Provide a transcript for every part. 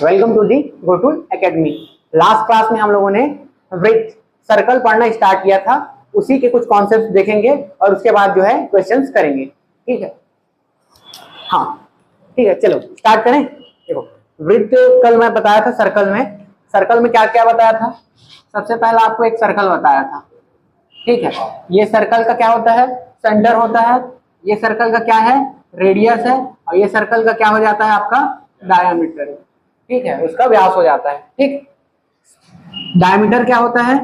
Welcome to the Gotul academy. Last class में हम लोगों ने वृत्त सर्कल पढ़ना स्टार्ट किया था, उसी के कुछ कॉन्सेप्ट देखेंगे और उसके बाद जो है क्वेश्चंस करेंगे। ठीक है, हाँ ठीक है, चलो स्टार्ट करें। देखो वृत्त कल मैं बताया था सर्कल में क्या क्या बताया था। सबसे पहला आपको एक सर्कल बताया था। ठीक है, ये सर्कल का क्या होता है, सेंटर होता है। ये सर्कल का क्या है, रेडियस है। और ये सर्कल का क्या हो जाता है, आपका डायामीटर। ठीक है, उसका व्यास हो जाता है। ठीक, डायमीटर क्या होता है,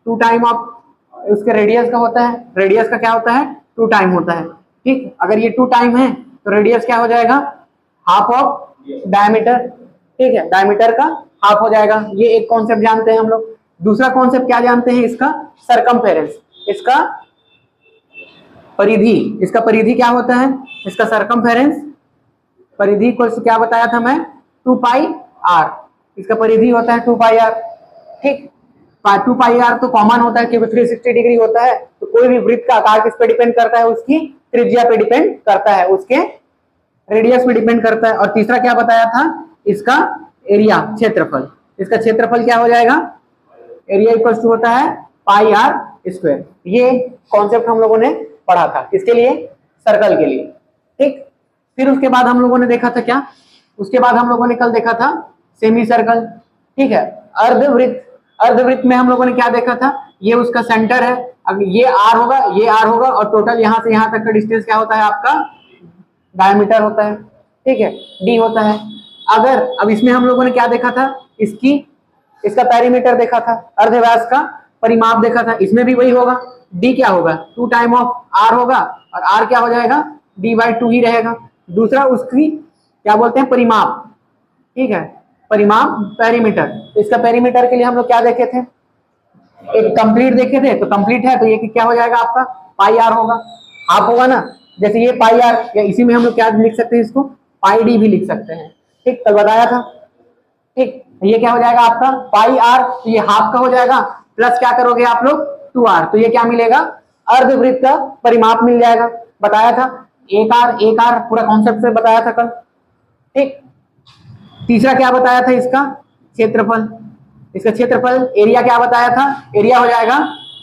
2 टाइम ऑफ उसके रेडियस का होता है। रेडियस का क्या होता है, 2 टाइम होता है। ठीक, अगर ये 2 टाइम है तो रेडियस क्या हो जाएगा, हाफ ऑफ डायमीटर। ठीक है, डायमीटर का हाफ हो जाएगा। ये एक कॉन्सेप्ट जानते हैं हम लोग। दूसरा कॉन्सेप्ट क्या जानते हैं, इसका सरकमफेरेंस, इसका परिधि। इसका परिधि क्या होता है, इसका सरकमफेरेंस परिधि को क्या बताया था मैं, 2 पाई आर। इसका परिधि होता है 2 पाई आर। ठीक, 2 पाई आर तो कॉमन होता है क्योंकि 360 डिग्री होता है। तो कोई भी वृत्त का आकार किस पे डिपेंड करता है, उसकी त्रिज्या पे डिपेंड करता है, उसके रेडियस पे डिपेंड करता है। और तीसरा क्या बताया था, इसका एरिया, क्षेत्रफल। इसका क्षेत्रफल क्या हो जाएगा, एरिया इक्वल टू होता है पाई आर स्क्वायर। ये कॉन्सेप्ट हम लोगों ने पढ़ा था, किसके लिए, सर्कल के लिए। ठीक, फिर उसके बाद हम लोगों ने देखा था क्या, उसके बाद हम लोगों ने कल देखा था सेमी सर्कल। ठीक है, अर्धवृत्त। अर्धवृत्त में हम लोगों ने क्या देखा था, ये उसका सेंटर है। अब ये आर होगा, ये आर होगा, और टोटल यहां से यहां तक का डिस्टेंस क्या होता है, आपका डायमीटर होता है। ठीक है, डी होता है। अगर अब इसमें हम लोगों ने क्या देखा था, इसका पेरीमीटर देखा था, अर्धव्यास का परिमाप देखा था। इसमें भी वही होगा, डी क्या होगा, 2 टाइम ऑफ आर होगा, और आर क्या हो जाएगा, d/2 ही रहेगा। दूसरा उसकी क्या बोलते हैं, परिमाप। ठीक है, परिमाप पेरीमीटर। तो इसका पेरीमीटर के लिए हम लोग क्या देखे थे, एक कंप्लीट देखे थे। तो कंप्लीट है तो ये क्या हो जाएगा, आपका पाई आर होगा, हाफ होगा ना। जैसे ये पाई आर, या इसी में हम लोग क्या लिख सकते हैं, इसको पाई डी भी लिख सकते हैं। ठीक, कल बताया था। ठीक, ये क्या हो जाएगा आपका पाई आर, तो ये हाफ का हो जाएगा, प्लस क्या करोगे आप लोग 2r, तो ये क्या मिलेगा, अर्धवृत्त का परिमाप मिल जाएगा। बताया था, एक आर पूरा कॉन्सेप्ट से बताया था कल। ठीक, तीसरा क्या बताया था, इसका क्षेत्रफल। इसका क्षेत्रफल एरिया क्या बताया था, एरिया हो जाएगा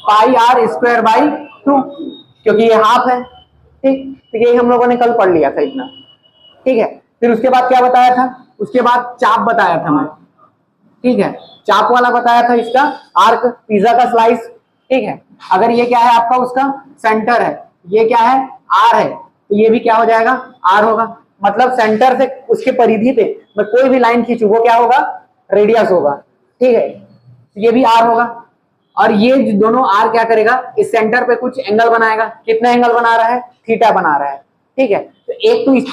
पाई आर स्क्वायर बाई 2, क्योंकि ये हाफ है। ठीक, तो ये हम लोगों ने कल पढ़ लिया था इतना। ठीक है, फिर उसके बाद क्या बताया था, उसके बाद चाप बताया था मैं। ठीक है, चाप वाला बताया था, इसका आर्क, पिज्जा का स्लाइस। ठीक है, अगर ये क्या है आपका, उसका सेंटर है, ये क्या है, आर है, तो ये भी क्या हो जाएगा, आर होगा। मतलब सेंटर से उसके परिधि पे मैं कोई भी लाइन खींचू, वो क्या होगा, रेडियस होगा। ठीक है, तो ये भी आर होगा। और ये दोनों आर क्या करेगा, इस सेंटर पे कुछ एंगल बनाएगा। कितना एंगल बना रहा है, थीटा बना रहा है। ठीक है, तो एक तो इस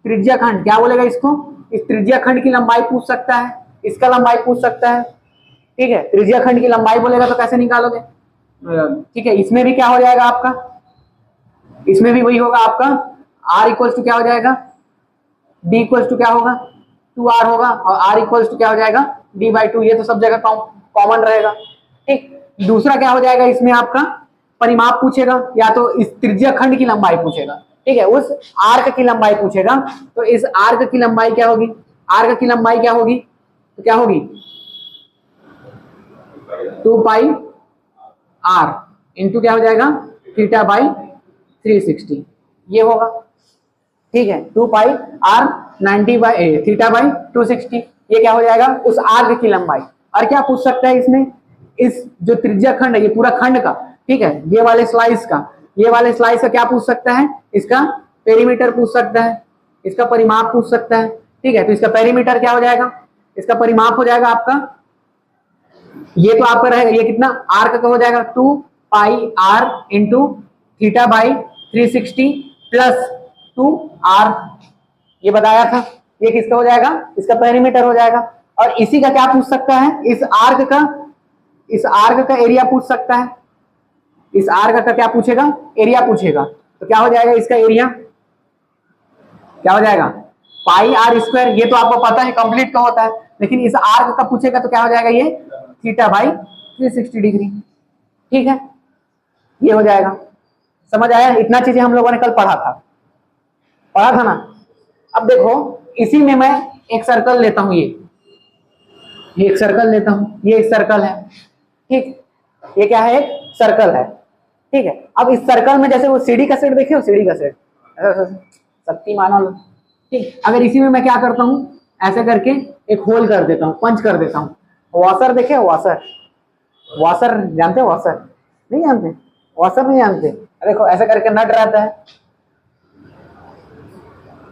त्रिज्या खंड क्या बोलेगा इसको, इस त्रिज्या खंड की लंबाई पूछ सकता है, इसका लंबाई पूछ सकता है। ठीक है, त्रिज्या खंड की लंबाई बोलेगा तो कैसे निकालोगे। ठीक है, इसमें भी क्या हो जाएगा आपका, इसमें भी वही होगा आपका, आर इक्वल्स टू क्या हो जाएगा, डी इक्वल्स टू क्या होगा, 2r होगा, और आर इक्वल्स टू क्या हो जाएगा, d/2। ये तो सब जगह कॉमन रहेगा। ठीक, दूसरा क्या हो जाएगा, इसमें आपका परिमाप पूछेगा, या तो इस त्रिज्या खंड की लंबाई पूछेगा। ठीक है, उस आर्क की लंबाई पूछेगा। तो इस आर्क की लंबाई क्या होगी, आर्क की लंबाई क्या होगी, तो क्या होगी 2 पाई आर इंटू क्या हो जाएगा, थीटा बाई 360, ये होगा। ठीक है, 2 pi are 90 by theta by 260, ये क्या हो जाएगा, उस आर्क की लंबाई। और क्या पूछ सकता है इसमें, इस जो त्रिज्या खंड है, ये पूरा खंड का, ठीक है, ये वाले स्लाइस का, ये वाले स्लाइस का क्या पूछ सकता है, इसका पेरीमीटर पूछ सकता है, इसका परिमाप पूछ सकता है। ठीक है, तो इसका पेरीमीटर क्या हो जाएगा, इसका परिमाप हो जाएगा आपका, ये तो आपका रहेगा, ये कितना आर्क का हो जाएगा, 2 pi r into theta by 360 plus 2r, ये बताया था। ये किसका हो जाएगा, इसका पेरीमीटर हो जाएगा। और इसी का क्या पूछ सकता है, इस आर्क का एरिया पूछ सकता है। इस आर्क का क्या पूछेगा, एरिया पूछेगा। तो क्या हो जाएगा, इसका एरिया क्या हो जाएगा, पाई आर स्क्वायर। ये तो आपको पता है, कंप्लीट का होता है। लेकिन इस आर्क का पूछेगा तो क्या हो जाएगा, ये थीटा बाई 360 डिग्री। ठीक है, ये हो जाएगा। समझ आया, इतना चीजें हम लोगों ने कल पढ़ा था ना। अब देखो, इसी में मैं एक सर्कल लेता हूं, ये ये एक सर्कल लेता हूँ, ये एक सर्कल है, ठीक, ये क्या है, एक सर्कल है, ठीक है। अब इस सर्कल में जैसे वो सीढ़ी का सेट देखे हो, सीढ़ी का सेट शक्तिमान वाला, ठीक, अगर इसी में मैं क्या करता हूँ, ऐसे करके एक होल कर देता हूँ, पंच कर देता हूँ। वॉशर देखे, वॉशर, वॉशर जानते हो, वॉशर नहीं जानते, वॉशर नहीं जानते, देखो ऐसे करके नट रहता है,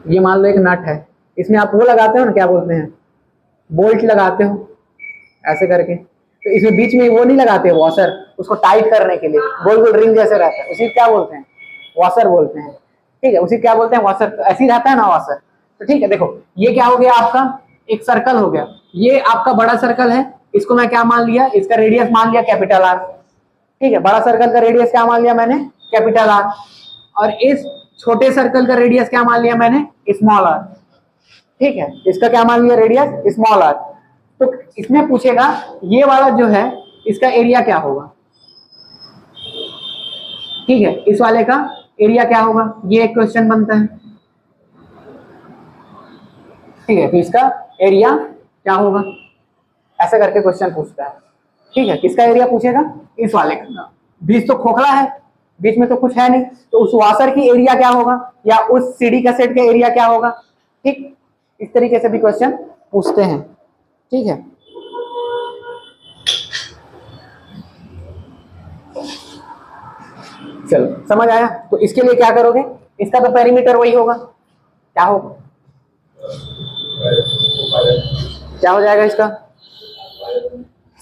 ये मान लो एक नट है, इसमें आप वो लगाते हो ना, क्या बोलते हैं, बोल्ट लगाते हो ऐसे करके, तो इसमें बीच में वो नहीं लगाते वॉशर, उसको टाइट करने के लिए गोल गोल रिंग जैसे रहता है, उसी क्या बोलते हैं, वॉशर बोलते हैं, ठीक है, उसी क्या बोलते हैं, वॉशर। तो ऐसे ही रहता है ना वॉशर। तो ठीक है, देखो ये क्या हो गया आपका, एक सर्कल हो गया, ये आपका बड़ा सर्कल है, इसको मैं क्या मान लिया, इसका रेडियस मान लिया कैपिटल आर, ठीक है, बड़ा सर्कल का रेडियस क्या मान लिया मैंने, कैपिटल आर, और इस छोटे सर्कल का रेडियस क्या मान लिया मैंने, स्मॉल आर, ठीक है, इसका क्या मान लिया, रेडियस स्मॉल आर। तो इसमें पूछेगा ये वाला जो है इसका एरिया क्या होगा, ठीक है, इस वाले का एरिया क्या होगा, ये एक क्वेश्चन बनता है, ठीक है, तो इसका एरिया क्या होगा, ऐसे करके क्वेश्चन पूछता है, ठीक है, किसका एरिया पूछेगा, इस वाले का। बीच तो खोखला है, बीच में तो कुछ है नहीं, तो उस वाशर की एरिया क्या होगा, या उस सीढ़ी का सेट का एरिया क्या होगा, ठीक, इस तरीके से भी क्वेश्चन पूछते हैं, ठीक है। चलो समझ आया। तो इसके लिए क्या करोगे, इसका तो पेरीमीटर वही होगा, क्या होगा, क्या हो जाएगा इसका,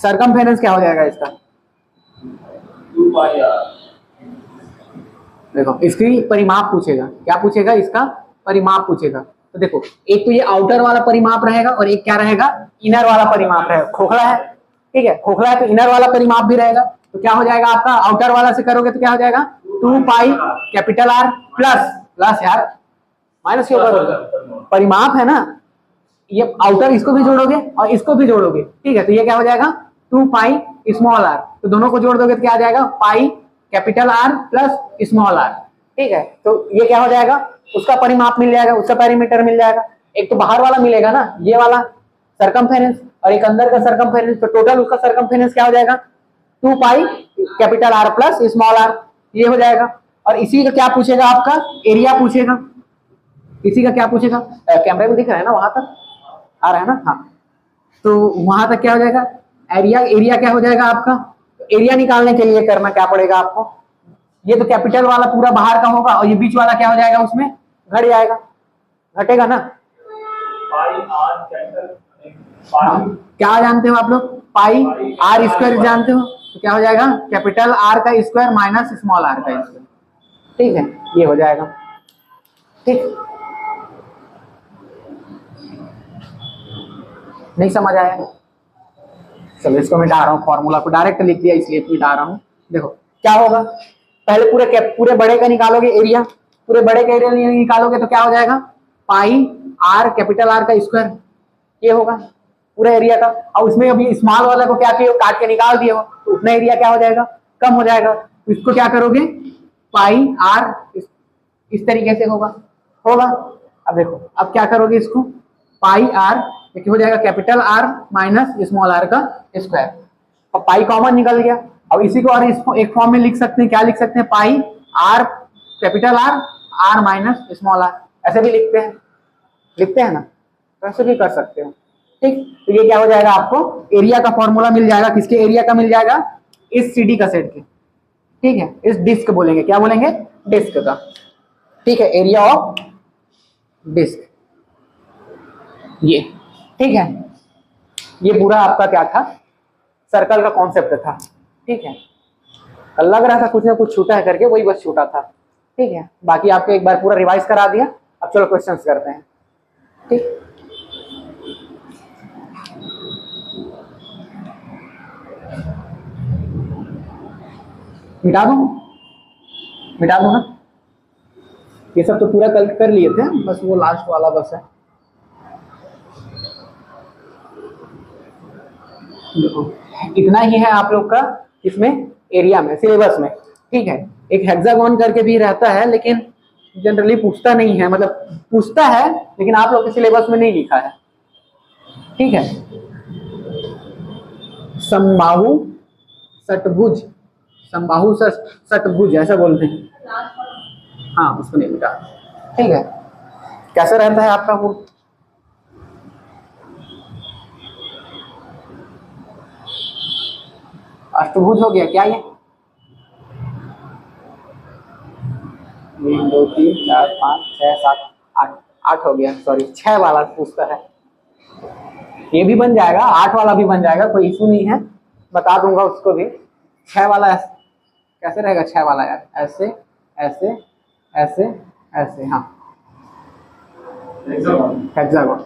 सरकमफेरेंस क्या हो जाएगा इसका, देखो इसकी परिमाप पूछेगा, क्या पूछेगा, इसका परिमाप पूछेगा। तो देखो एक तो ये आउटर वाला परिमाप रहेगा और एक क्या रहेगा, इनर वाला परिमाप रहेगा, खोखला है, ठीक है, खोखला है तो इनर वाला परिमाप भी रहेगा। तो क्या हो जाएगा आपका, आउटर वाला से करोगे तो क्या हो जाएगा, 2 pi capital R plus, plus यार माइनस क्यों करोगे, परिमाप है ना, ये आउटर इसको भी जोड़ोगे और इसको भी जोड़ोगे, ठीक है, तो ये क्या हो जाएगा, 2 पाई स्मॉल आर, तो दोनों को जोड़ दोगे तो क्या आ जाएगा, pi capital R plus small R, ठीक है। तो ये क्या हो जाएगा, उसका परिमाप मिल जाएगा, उसका पेरीमीटर मिल जाएगा, एक तो बाहर वाला मिलेगा ना ये वाला सरकमफेरेंस, और एक अंदर का सरकमफेरेंस, तो टोटल उसका सरकमफेरेंस क्या हो जाएगा, 2 pi capital R plus small R, ये हो जाएगा। और इसी का क्या पूछेगा आपका, एरिया पूछेगा, इसी का क्या पूछेगा, कैमरे में दिख रहा है ना, वहां तक आ रहा है ना, हाँ, तो वहां तक क्या हो जाएगा, एरिया, एरिया क्या हो जाएगा आपका, एरिया निकालने के लिए करना क्या पड़ेगा आपको, ये तो कैपिटल वाला पूरा बाहर का होगा और ये बीच वाला क्या हो जाएगा, उसमें घट जाएगा, घटेगा ना, क्या जानते हो आप लोग, पाई आर स्क्वायर जानते हो, तो क्या हो जाएगा, कैपिटल आर का स्क्वायर माइनस स्मॉल आर का स्क्वायर, ठीक है, ये हो जाएगा, ठीक, नहीं समझ आया, चलो इसको मिटा रहा हूँ, फॉर्मूला को डायरेक्ट लिख दिया इसलिए मिटा रहा हूँ। देखो क्या होगा, पहले पूरे बड़े का निकालोगे एरिया, पूरे बड़े का एरिया निकालोगे तो क्या हो जाएगा, पाई आर कैपिटल आर का स्क्वायर, ये होगा पूरा एरिया का। और उसमें अभी स्मॉल वाला को क्या किया, काट के निकाल दिए हो, तो उतना एरिया क्या हो जाएगा, कम हो जाएगा, तो इसको क्या करोगे, पाई आर इस तरीके से होगा। अब देखो अब क्या करोगे, इसको पाई आर हो जाएगा capital R minus small R का स्क्वायर, और पाई कॉमन निकल गया। अब इसी को और इसको एक फॉर्म में लिख सकते हैं, क्या लिख सकते हैं, pi r capital R, R minus small r, ऐसे भी लिखते हैं ना, तो ऐसे भी कर सकते हो, ठीक। तो ये क्या हो जाएगा, आपको एरिया का फॉर्मूला मिल जाएगा, किसके एरिया का मिल जाएगा, इस सीडी का सेट के, ठीक है, इस डिस्क बोलेंगे, क्या बोलेंगे, डिस्क का, ठीक है, एरिया ऑफ डिस्क, ये ठीक है। ये पूरा आपका क्या था, सर्कल का कॉन्सेप्ट था, ठीक है। कल लग रहा था कुछ ना कुछ छूटा है करके, वही बस छूटा था, ठीक है। बाकी आपको एक बार पूरा रिवाइज करा दिया। अब चलो क्वेश्चंस करते हैं, ठीक। मिटा दूं ना, ये सब तो पूरा कल कर लिए थे, बस वो लास्ट वाला बस है। देखो इतना ही है आप लोग का इसमें एरिया में, सिलेबस में, ठीक है। एक हेक्सागोन करके भी रहता है, लेकिन जनरली पूछता नहीं है, मतलब पूछता है लेकिन आप लोग के सिलेबस में नहीं लिखा है, ठीक है। समबाहु षटभुज, समबाहु षटभुज ऐसा बोलते हैं। हाँ उसको नहीं मिटा, ठीक है। कैसा रहता है आपका वो? अष्टभुज हो गया क्या ये? 1 2 3 4 5 6 7 8, 8 हो गया, सॉरी 6 वाला पूछता है। ये भी बन जाएगा, 8 वाला भी बन जाएगा, कोई इशू नहीं है, बता दूंगा उसको भी। 6 वाला कैसे रहेगा 6 वाला यार? ऐसे ऐसे ऐसे ऐसे, हाँ हेक्सागोन,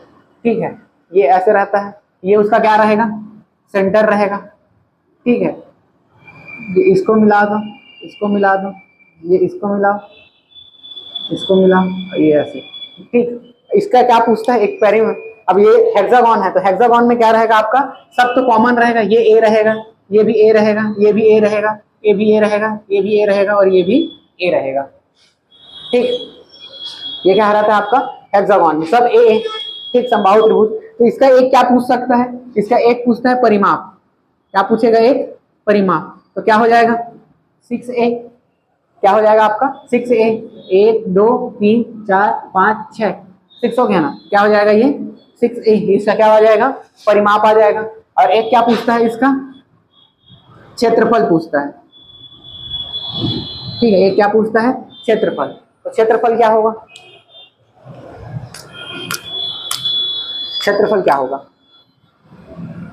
ठीक है। ये ऐसे रहता है, ये उसका क्या रहेगा? सेंटर रहेगा, ठीक है। ये इसको मिला दो, इसको मिला दो, ये इसको मिलाओ, इसको मिलाओ, ये ऐसे, ठीक। इसका क्या पूछता है? एक पेरिमीटर। अब ये हेक्सागोन है तो हेक्सागोन में क्या रहेगा आपका? सब तो कॉमन रहेगा, ये ए रहेगा, ये भी ए रहेगा, ये भी ए रहेगा, ये भी ए रहेगा, ये भी ए रहेगा और ये भी ए रहेगा, ठीक। ये क्या रहता है आपका? हेक्सागोन में सब ए, ठीक, समबाहु त्रिभुज। तो इसका एक क्या पूछ सकता है? इसका एक पूछता है परिमाप। क्या पूछेगा? एक परिमाप। तो क्या हो जाएगा? 6a। क्या हो जाएगा आपका? 6a। 1 2 3 4 5 6, 6 हो गया ना? क्या हो जाएगा ये? 6a। इसका क्या हो जाएगा? परिमाप आ जाएगा। और एक क्या पूछता है? इसका क्षेत्रफल पूछता है, ठीक है। एक क्या पूछता है? क्षेत्रफल। तो क्षेत्रफल क्या होगा? क्षेत्रफल क्या होगा?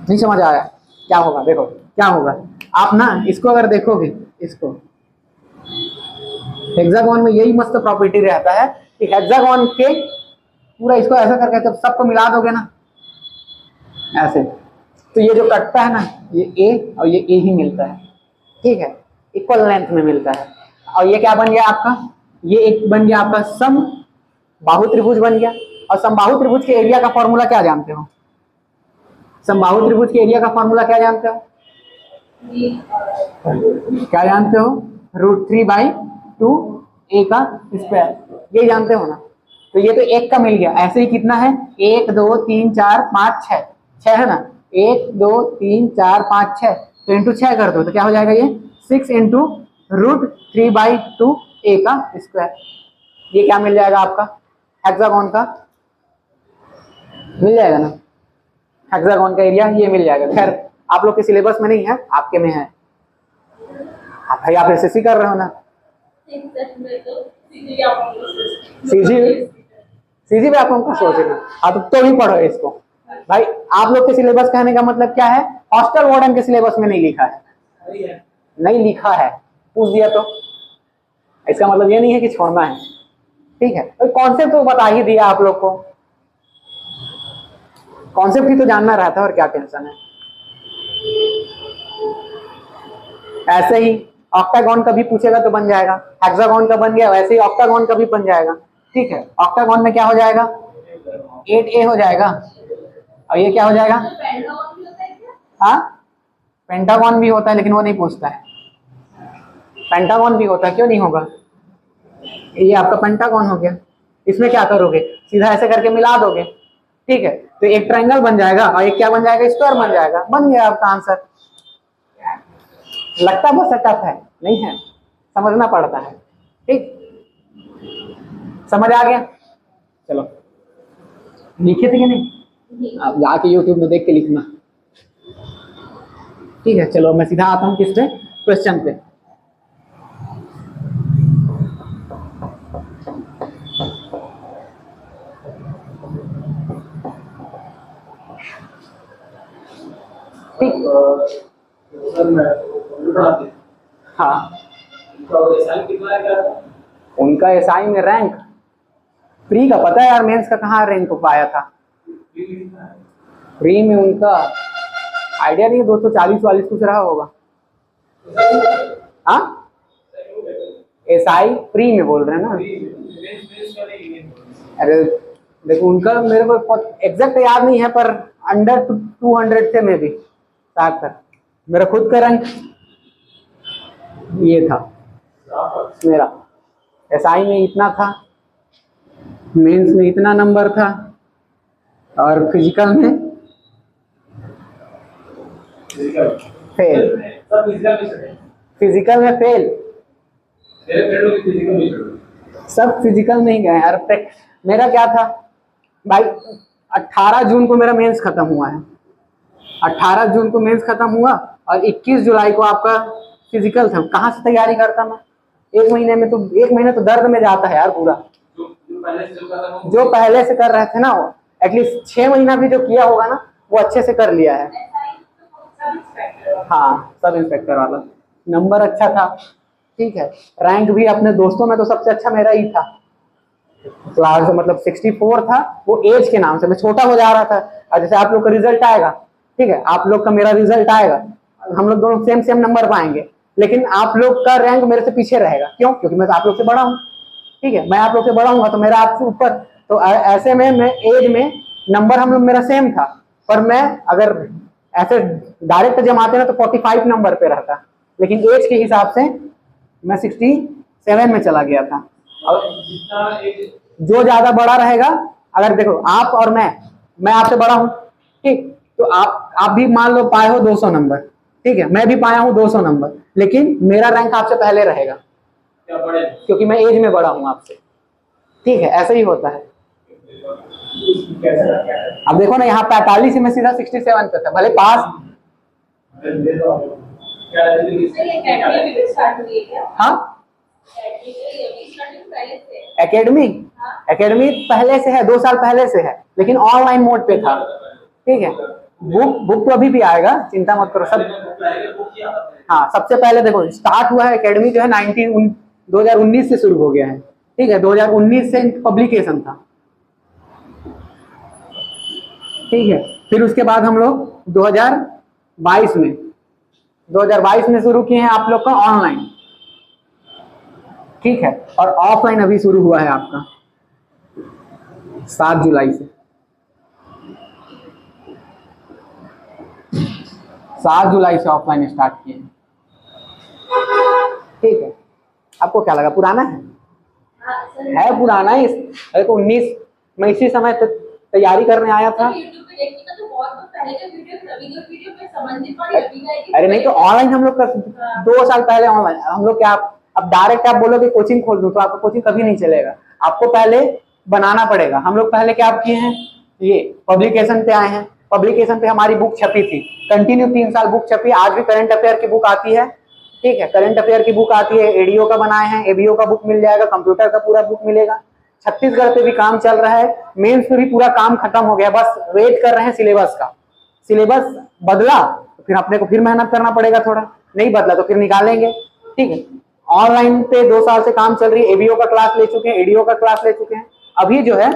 नहीं समझ आया? क्या होगा? देखो क्या होगा, आप ना इसको अगर देखोगे, इसको हेक्सागोन में यही मस्त प्रॉपर्टी रहता है कि हेक्सागोन के पूरा इसको ऐसा करके जब सबको मिला दोगे ना ऐसे, तो ये जो कटता है ना, ये ए और ये ए ही मिलता है, ठीक है, इक्वल लेंथ में मिलता है। और ये क्या बन गया आपका? ये एक बन गया आपका समबाहु त्रिभुज बन गया। और समबाहु त्रिभुज के एरिया का फॉर्मूला क्या जानते हो? समबाहु त्रिभुज के एरिया का फॉर्मूला क्या जानते हो? क्या जानते हो? √3/2 a का स्क्वायर, ये जानते हो ना? तो ये तो एक का मिल गया। ऐसे ही कितना है? 1 2 3 4 5 6, 6 है ना? 1 2 3 4 5 6, तो इंटू 6 कर दो तो क्या हो जाएगा? ये 6 इंटू √3/2 a का स्क्वायर। ये क्या मिल जाएगा आपका? हेक्सागोन का मिल जाएगा ना? हेक्सागोन का एरिया ये मिल जाएगा। खैर आप लोग के सिलेबस में नहीं है, आपके में है। आप भाई आप एसएससी कर रहे हो ना? सीजी पे आप हमको सोच रहे हो? हाँ तो भी पढ़ो इसको भाई। आप लोग के सिलेबस कहने का मतलब क्या है? हॉस्टल वार्डन के सिलेबस में नहीं लिखा है, नहीं लिखा है, पूछ दिया तो इसका मतलब ये नहीं है कि छोड़ना है, ठीक है। तो कॉन्सेप्ट तो बता ही दिया आप लोग को, कॉन्सेप्ट ही तो जानना रहता है, और क्या टेंशन है। ऐसे ही ऑक्टागोन का भी पूछेगा तो बन जाएगा, हेक्सागोन का बन गया, वैसे ही ऑक्टागोन का भी बन जाएगा, ठीक है। ऑक्टागोन में क्या हो जाएगा? 8a हो जाएगा। और ये क्या हो जाएगा? हाँ पेंटागोन भी होता है, लेकिन वो नहीं पूछता है। पेंटागोन भी होता है, क्यों नहीं होगा? ये आपका पेंटागोन हो गया। इसमें क्या करोगे? सीधा ऐसे करके मिला दोगे, ठीक है। तो एक ट्रायंगल बन जाएगा और एक क्या बन जाएगा? स्क्वायर बन जाएगा। बन गया आपका आंसर। लगता बहुत टफ है, नहीं है, समझना पड़ता है, ठीक। समझ आ गया? चलो लिखे थे कि नहीं? आप जाके यूट्यूब में देख के लिखना, ठीक है। चलो मैं सीधा आता हूँ किस पे? क्वेश्चन पे। ठीक, हाँ उनका एसआई में रैंक प्री का पता है यार, मेंस का कहाँ रैंक पाया था? प्री में उनका आइडिया नहीं, 240-40 कुछ रहा होगा। हाँ एसआई प्री में बोल रहे हैं ना? अरे देखो उनका मेरे को एग्जैक्ट याद नहीं है, पर अंडर 200 थे में भी साथ तक। मेरा खुद का रैंक ये था, मेरा एसआई में इतना था, मेंस में इतना नंबर था, और फिजिकल में फेल। फिजिकल में फेल, सब फिजिकल में ही गए यार। मेरा क्या था भाई, 18 जून को मेरा मेंस खत्म हुआ है, 18 जून को मेंस खत्म हुआ और 21 जुलाई को आपका फिजिकल था। कहाँ से तैयारी करता मैं? एक महीने तो दर्द में जाता है यार पूरा। जो पहले से कर रहे थे ना, वो एटलीस्ट 6 महीना भी जो किया होगा ना, वो अच्छे से कर लिया है। हाँ, सब इंस्पेक्टर वाला नंबर अच्छा था, ठीक है। रैंक भी अपने दोस्तों में तो सबसे अच्छा मेरा ही था। क्लास मतलब 64 था, वो एज के नाम से मैं छोटा हो जा रहा था। और जैसे आप लोग का रिजल्ट आएगा, ठीक है, आप लोग का मेरा रिजल्ट आएगा, हम लोग दोनों सेम नंबर पाएंगे, लेकिन आप लोग का रैंक मेरे से पीछे रहेगा। क्यों? क्योंकि मैं तो आप लोग से बड़ा हूँ, ठीक है। मैं आप लोग से बड़ा हूँ तो मेरा आपसे ऊपर, तो ऐसे में मैं एज में नंबर हम लोग मेरा सेम था, पर मैं अगर ऐसे डायरेक्ट जमाते ना तो 45 नंबर पे रहता, लेकिन एज के हिसाब से मैं 67 में चला गया था। और जो ज्यादा बड़ा रहेगा, अगर देखो आप और मैं आपसे बड़ा हूं, ठीक, तो आप भी मान लो पाए हो 200 नंबर, ठीक है, मैं भी पाया हूं 200 नंबर, लेकिन मेरा रैंक आपसे पहले रहेगा क्योंकि मैं एज में बड़ा हूं आपसे, ठीक है। ऐसा ही होता है। अब देखो ना, यहाँ 45 से मैं सीधा 67 पे था, भले पास। हाँ, एकेडमी पहले से है, 2 साल पहले से है, लेकिन ऑनलाइन मोड पे था, ठीक है। बुक तो अभी भी आएगा, चिंता मत करो सब। हाँ, सबसे पहले देखो स्टार्ट हुआ है एकेडमी जो है 2019 से शुरू हो गया है, ठीक है। 2019 से पब्लिकेशन था, ठीक है। फिर उसके बाद हम लोग 2022 में शुरू किए हैं आप लोग का ऑनलाइन, ठीक है। और ऑफलाइन अभी शुरू हुआ है आपका 7 जुलाई से। 7 जुलाई से ऑफलाइन स्टार्ट किए हैं, ठीक है। आपको क्या लगा पुराना है पुराना ही। अरे तो 19 मैं इसी समय तैयारी करने आया था। अरे नहीं, तो ऑनलाइन हम लोग का 2 साल पहले ऑनलाइन हम लोग क्या, अब डायरेक्ट आप बोलोगे कोचिंग खोल दूं तो आपका कोचिंग कभी नहीं चलेगा, आपको पहले बनाना पड़ेगा। हम लोग पहले क्या किए हैं, ये पब्लिकेशन पे आए हैं। पब्लिकेशन पे हमारी बुक छपी थी, कंटिन्यू 3 साल बुक छपी। आज भी करंट अफेयर की बुक आती है, ठीक है, करंट अफेयर की बुक आती है, एडीओ का बनाए हैं, एबीओ का बुक मिल जाएगा, कंप्यूटर का पूरा बुक मिलेगा। छत्तीसगढ़ पे भी काम चल रहा है, मेंस पे भी पूरा काम खत्म हो गया, बस वेट कर रहे हैं सिलेबस का। सिलेबस बदला तो फिर अपने को फिर मेहनत करना पड़ेगा थोड़ा, नहीं बदला तो फिर निकालेंगे, ठीक है। ऑनलाइन पे 2 साल से काम चल रही है, एबीओ का क्लास ले चुके हैं, एडीओ का क्लास ले चुके हैं। अभी जो है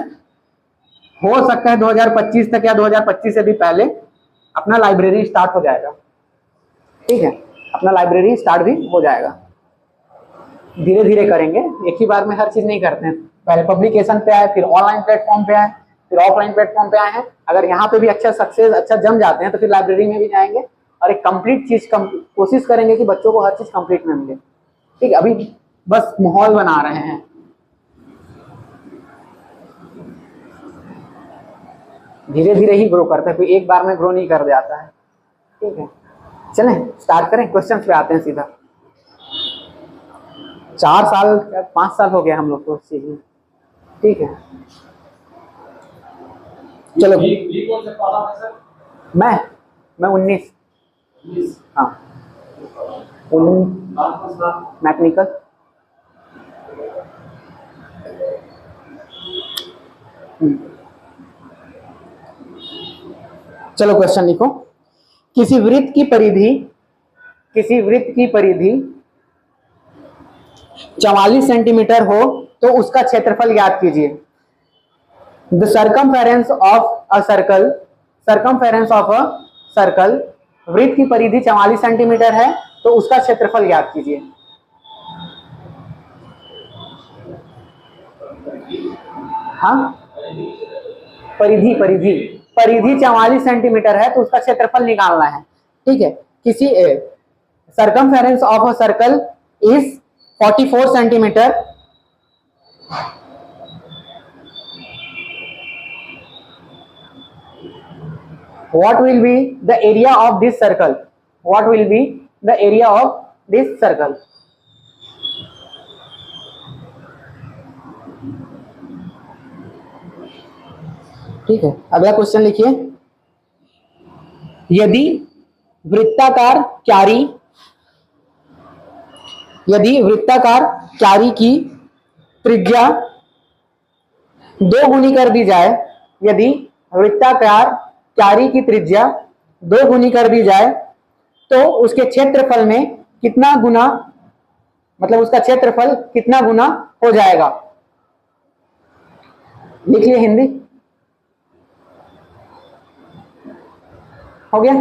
हो सकता है 2025 तक या 2025 से भी पहले अपना लाइब्रेरी स्टार्ट हो जाएगा, ठीक है। अपना लाइब्रेरी स्टार्ट भी हो जाएगा, धीरे धीरे करेंगे, एक ही बार में हर चीज नहीं करते हैं। पहले पब्लिकेशन पे आए, फिर ऑनलाइन प्लेटफॉर्म पे आए, फिर ऑफलाइन प्लेटफॉर्म पे आए हैं। अगर यहाँ पे भी अच्छा सक्सेस अच्छा जम जाते हैं तो फिर लाइब्रेरी में भी जाएंगे और एक कंप्लीट चीज कोशिश करेंगे कि बच्चों को हर चीज कंप्लीट में मिले, ठीक है। अभी बस माहौल बना रहे हैं, धीरे धीरे ही ग्रो करते हैं, कोई एक बार में ग्रो नहीं कर जाता है, ठीक है। चलें स्टार्ट करें, क्वेश्चन पे आते हैं सीधा। 4 साल 5 साल हो गया हम लोग को चीज में, ठीक है। चलो मैं 19, हाँ 19 मैकेनिकल। चलो क्वेश्चन लिखो। किसी वृत्त की परिधि 44 सेंटीमीटर हो तो उसका क्षेत्रफल ज्ञात कीजिए। The circumference of a circle, वृत्त की परिधि 44 सेंटीमीटर है तो उसका क्षेत्रफल ज्ञात कीजिए। हाँ, परिधि 44 सेंटीमीटर है तो उसका क्षेत्रफल निकालना है, ठीक है। किसी circumference of a circle is 44 centimetre, what will be the area of this circle? What will be the area of this circle? ठीक है, अगला क्वेश्चन लिखिए। यदि वृत्ताकार क्यारी की त्रिज्या 2 गुनी कर दी जाए, यदि वृत्ताकार क्यारी की त्रिज्या 2 गुनी कर दी जाए तो उसके क्षेत्रफल में कितना गुना, मतलब उसका क्षेत्रफल कितना गुना हो जाएगा? लिखिए हिंदी। हो गया।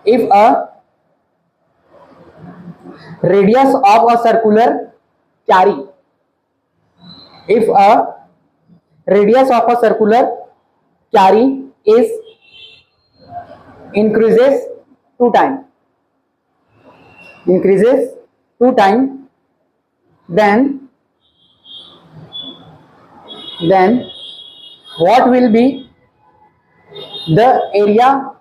if a radius of a circular carry, if a radius of a circular carry is increases 2 times, then what will be the area,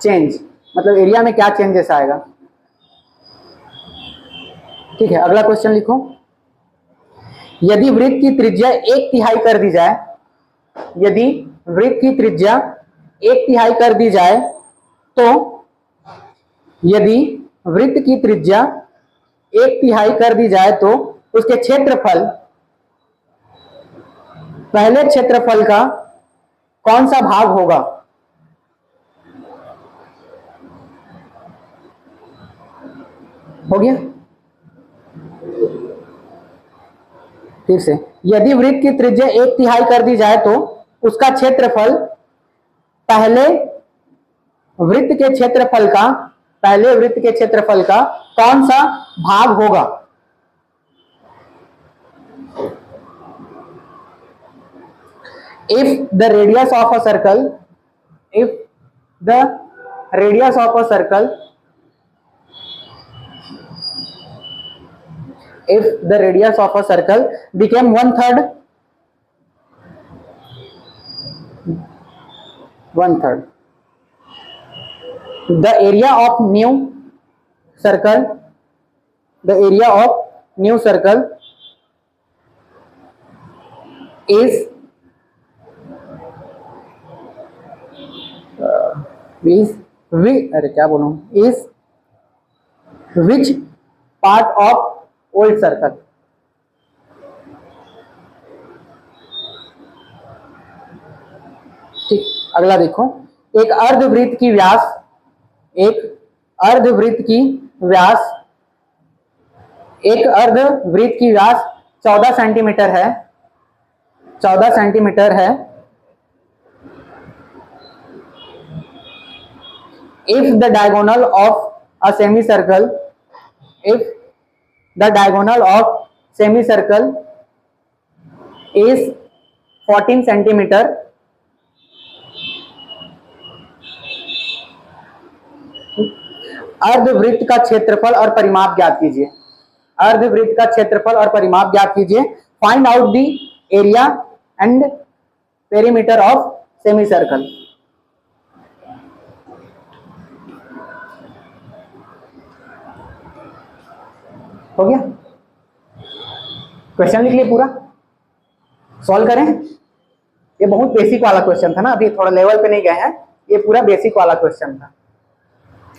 change, मतलब एरिया में क्या चेंजेस आएगा? ठीक है, अगला क्वेश्चन लिखो। यदि वृत्त की त्रिज्या 1/3 कर दी जाए, यदि वृत्त की त्रिज्या 1/3 कर दी जाए तो, यदि वृत्त की त्रिज्या 1/3 कर दी जाए तो उसके क्षेत्रफल, पहले क्षेत्रफल का कौन सा भाग होगा? हो गया। फिर से, यदि वृत्त की त्रिज्या 1/3 कर दी जाए तो उसका क्षेत्रफल पहले वृत्त के क्षेत्रफल का कौन सा भाग होगा? If the radius of a circle became 1/3, the area of new circle is which part of old circle? ठीक, अगला देखो। एक अर्धवृत्त की व्यास 14 सेंटीमीटर है, if the diagonal of a semicircle is 14 centimetre, अर्धवृत्त का क्षेत्रफल और परिमाप ज्ञात कीजिए। Find out the area and perimeter of semi circle. हो गया, क्वेश्चन लिख लिए, पूरा सॉल्व करें। ये बहुत बेसिक वाला क्वेश्चन था ना, अभी थोड़ा लेवल पे नहीं गए हैं, ये पूरा बेसिक वाला क्वेश्चन था।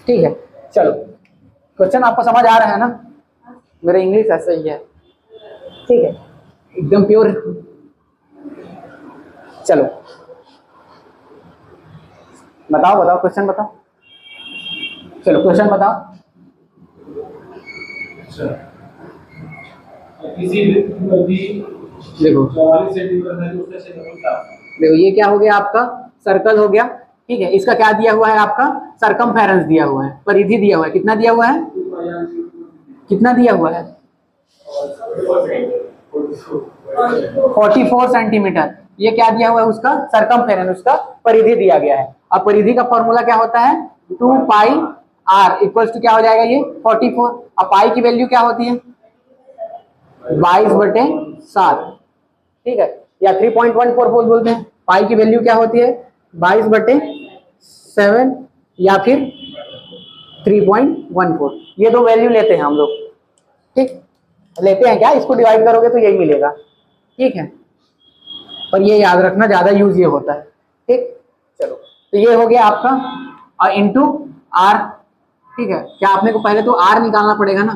ठीक है, चलो क्वेश्चन आपको समझ आ रहा है ना? मेरा इंग्लिश ऐसा ही है, ठीक है, एकदम प्योर। चलो बताओ क्वेश्चन बताओ। चलो क्वेश्चन बताओ। देखो ये क्या हो गया आपका? सर्कल हो गया। ठीक है, इसका क्या दिया हुआ है? आपका सरकमफेरेंस दिया हुआ है, परिधि दिया हुआ है। कितना दिया हुआ है? 44 सेंटीमीटर। ये क्या दिया हुआ है? उसका सरकमफेरेंस, उसका परिधि दिया गया है। अब परिधि का फॉर्मूला क्या होता है? 2 पाई r इक्वल्स टू क्या हो जाएगा? ये 44। अब पाई की वैल्यू क्या होती है? 22/7, ठीक है, या 3.14 बोलते हैं। पाई की वैल्यू क्या होती है 22/7 या फिर 3.14, ये दो वैल्यू लेते हैं हम लोग। ठीक, लेते हैं क्या, इसको डिवाइड करोगे तो यही मिलेगा। ठीक है, पर ये याद रखना ज्यादा यूज ये होता है। ठीक, चलो तो ये हो गया आपका और इंटू आर। ठीक है, क्या आपने को पहले तो आर निकालना पड़ेगा ना।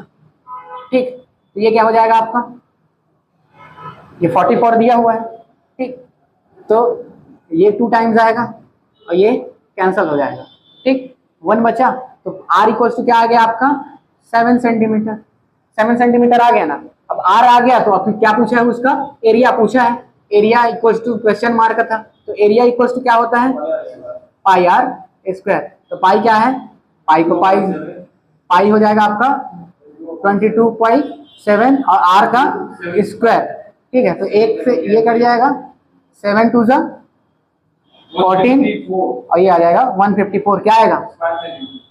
ठीक, तो ये क्या हो जाएगा आपका, ये 44 दिया हुआ है। ठीक, तो ये 2 टाइम्स आएगा और ये कैंसल हो जाएगा। ठीक, 1 बचा, तो आर इक्वल टू क्या आ गया आपका 7 सेंटीमीटर। 7 सेंटीमीटर आ गया ना। अब आर आ गया तो अब क्या पूछा है, उसका एरिया पूछा है। Area equal to question mark था, तो एरिया इक्वल टू क्या होता है पाई आर स्क्वायर। तो पाई क्या है, पाई को पाई हो जाएगा आपका 22.7 और आर का स्क्वायर। ठीक है, तो एक से ये कट जाएगा, 7 2 14 और ये आ जाएगा 154, क्या आएगा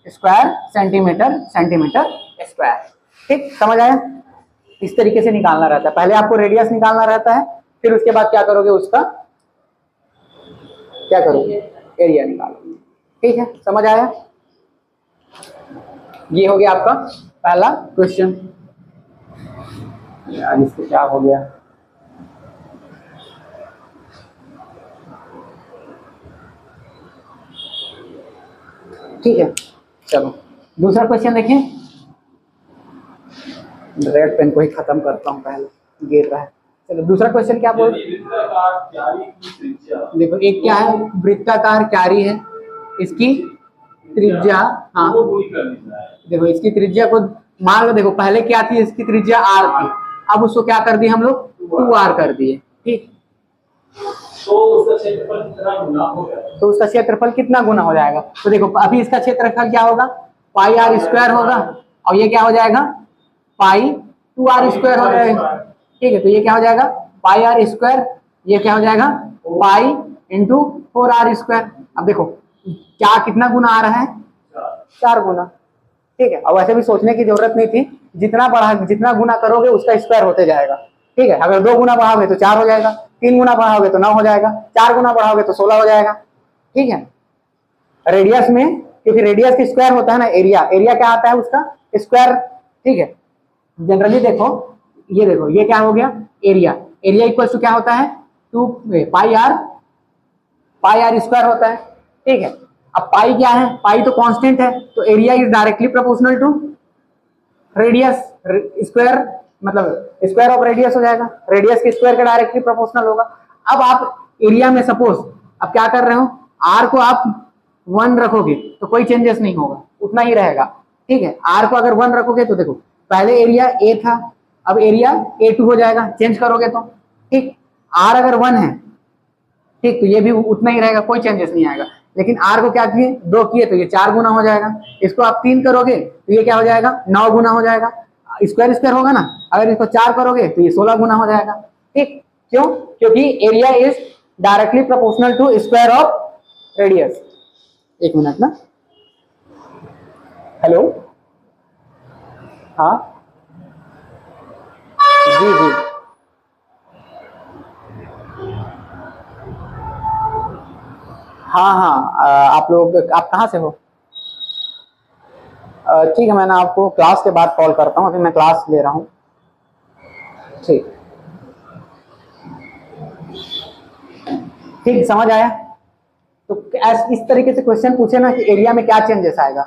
स्क्वायर सेंटीमीटर स्क्वायर। ठीक, समझ आया। इस तरीके से निकालना रहता है, पहले आपको रेडियस निकालना रहता है, फिर उसके बाद क्या करोगे, उसका क्या करोगे एरिया निकालोगे। ठीक है, समझ आया। ये हो गया आपका पहला क्वेश्चन। यार इसको क्या हो गया, ठीक है। चलो दूसरा क्वेश्चन देखें। रेड पेन को ही खत्म करता हूँ, पहले गिर रहा है। चलो दूसरा क्वेश्चन क्या बोल, देखो एक क्या है, वृत्ताकार क्यारी है, इसकी त्रिज्या, हाँ देखो इसकी त्रिज्या को मान लो, देखो पहले क्या थी, इसकी त्रिज्या r थी, अब उसको क्या कर दिए हम लोग 2r कर दिए। ठीक, तो उसका क्षेत्रफल कितना गुना हो जाएगा, तो देखो अभी इसका क्षेत्रफल क्या होगा पाई आर स्क्वायर होगा, और ये क्या हो जाएगा पाई 2r स्क्वायर हो जाएगा। ठीक है, तो ये क्या हो जाएगा पाई आर स्क्वायर, ये क्या हो जाएगा पाई इंटू 4r स्क्वायर। अब देखो क्या कितना गुना आ रहा है 4 गुना। ठीक है, और वैसे भी सोचने की जरूरत नहीं थी, जितना गुना करोगे उसका स्क्वायर होते जाएगा। ठीक है, अगर 2 गुना बढ़ाओगे तो 4 हो जाएगा, 3 गुना बढ़ाओगे तो 9 हो जाएगा, 4 गुना बढ़ाओगे तो 16 हो जाएगा। ठीक है, रेडियस में, क्योंकि रेडियस की स्क्वायर होता है ना एरिया, एरिया क्या आता है उसका स्क्वायर। ठीक है, जनरली देखो ये क्या हो गया एरिया, एरिया इक्वल टू क्या होता है 2 पाई आर स्क्वायर होता है। ठीक है, अब पाई क्या है, पाई तो कांस्टेंट है, तो area is directly proportional to radius square, मतलब स्क्वायर ऑफ रेडियस हो जाएगा, रेडियस के स्क्वायर का डायरेक्टली प्रोपोर्शनल होगा। अब आप एरिया में सपोज अब क्या कर रहे हो, आर को आप 1 रखोगे तो कोई चेंजेस नहीं होगा, उतना ही रहेगा। ठीक है, आर को अगर 1 रखोगे तो देखो पहले एरिया ए था, अब एरिया A2 हो जाएगा, चेंज करोगे तो। ठीक, आर अगर 1 है, ठीक, तो ये भी उतना ही रहेगा, कोई चेंजेस नहीं आएगा। लेकिन आर को क्या किए 2 किए तो ये 4 गुना हो जाएगा, इसको आप 3 करोगे तो ये क्या हो जाएगा 9 गुना हो जाएगा, स्क्वायर स्क्वायर होगा ना, अगर इसको 4 करोगे तो ये 16 गुना हो जाएगा। ठीक, क्यों, क्योंकि area is directly proportional to square of radius. एक मिनट ना, हेलो, हाँ जी जी, हाँ, आप लोग आप कहाँ से हो? ठीक है, मैं आपको क्लास के बाद कॉल करता हूँ, अभी मैं क्लास ले रहा हूँ। ठीक ठीक, समझ आया। तो इस तरीके से क्वेश्चन पूछे ना कि एरिया में क्या चेंजेस आएगा,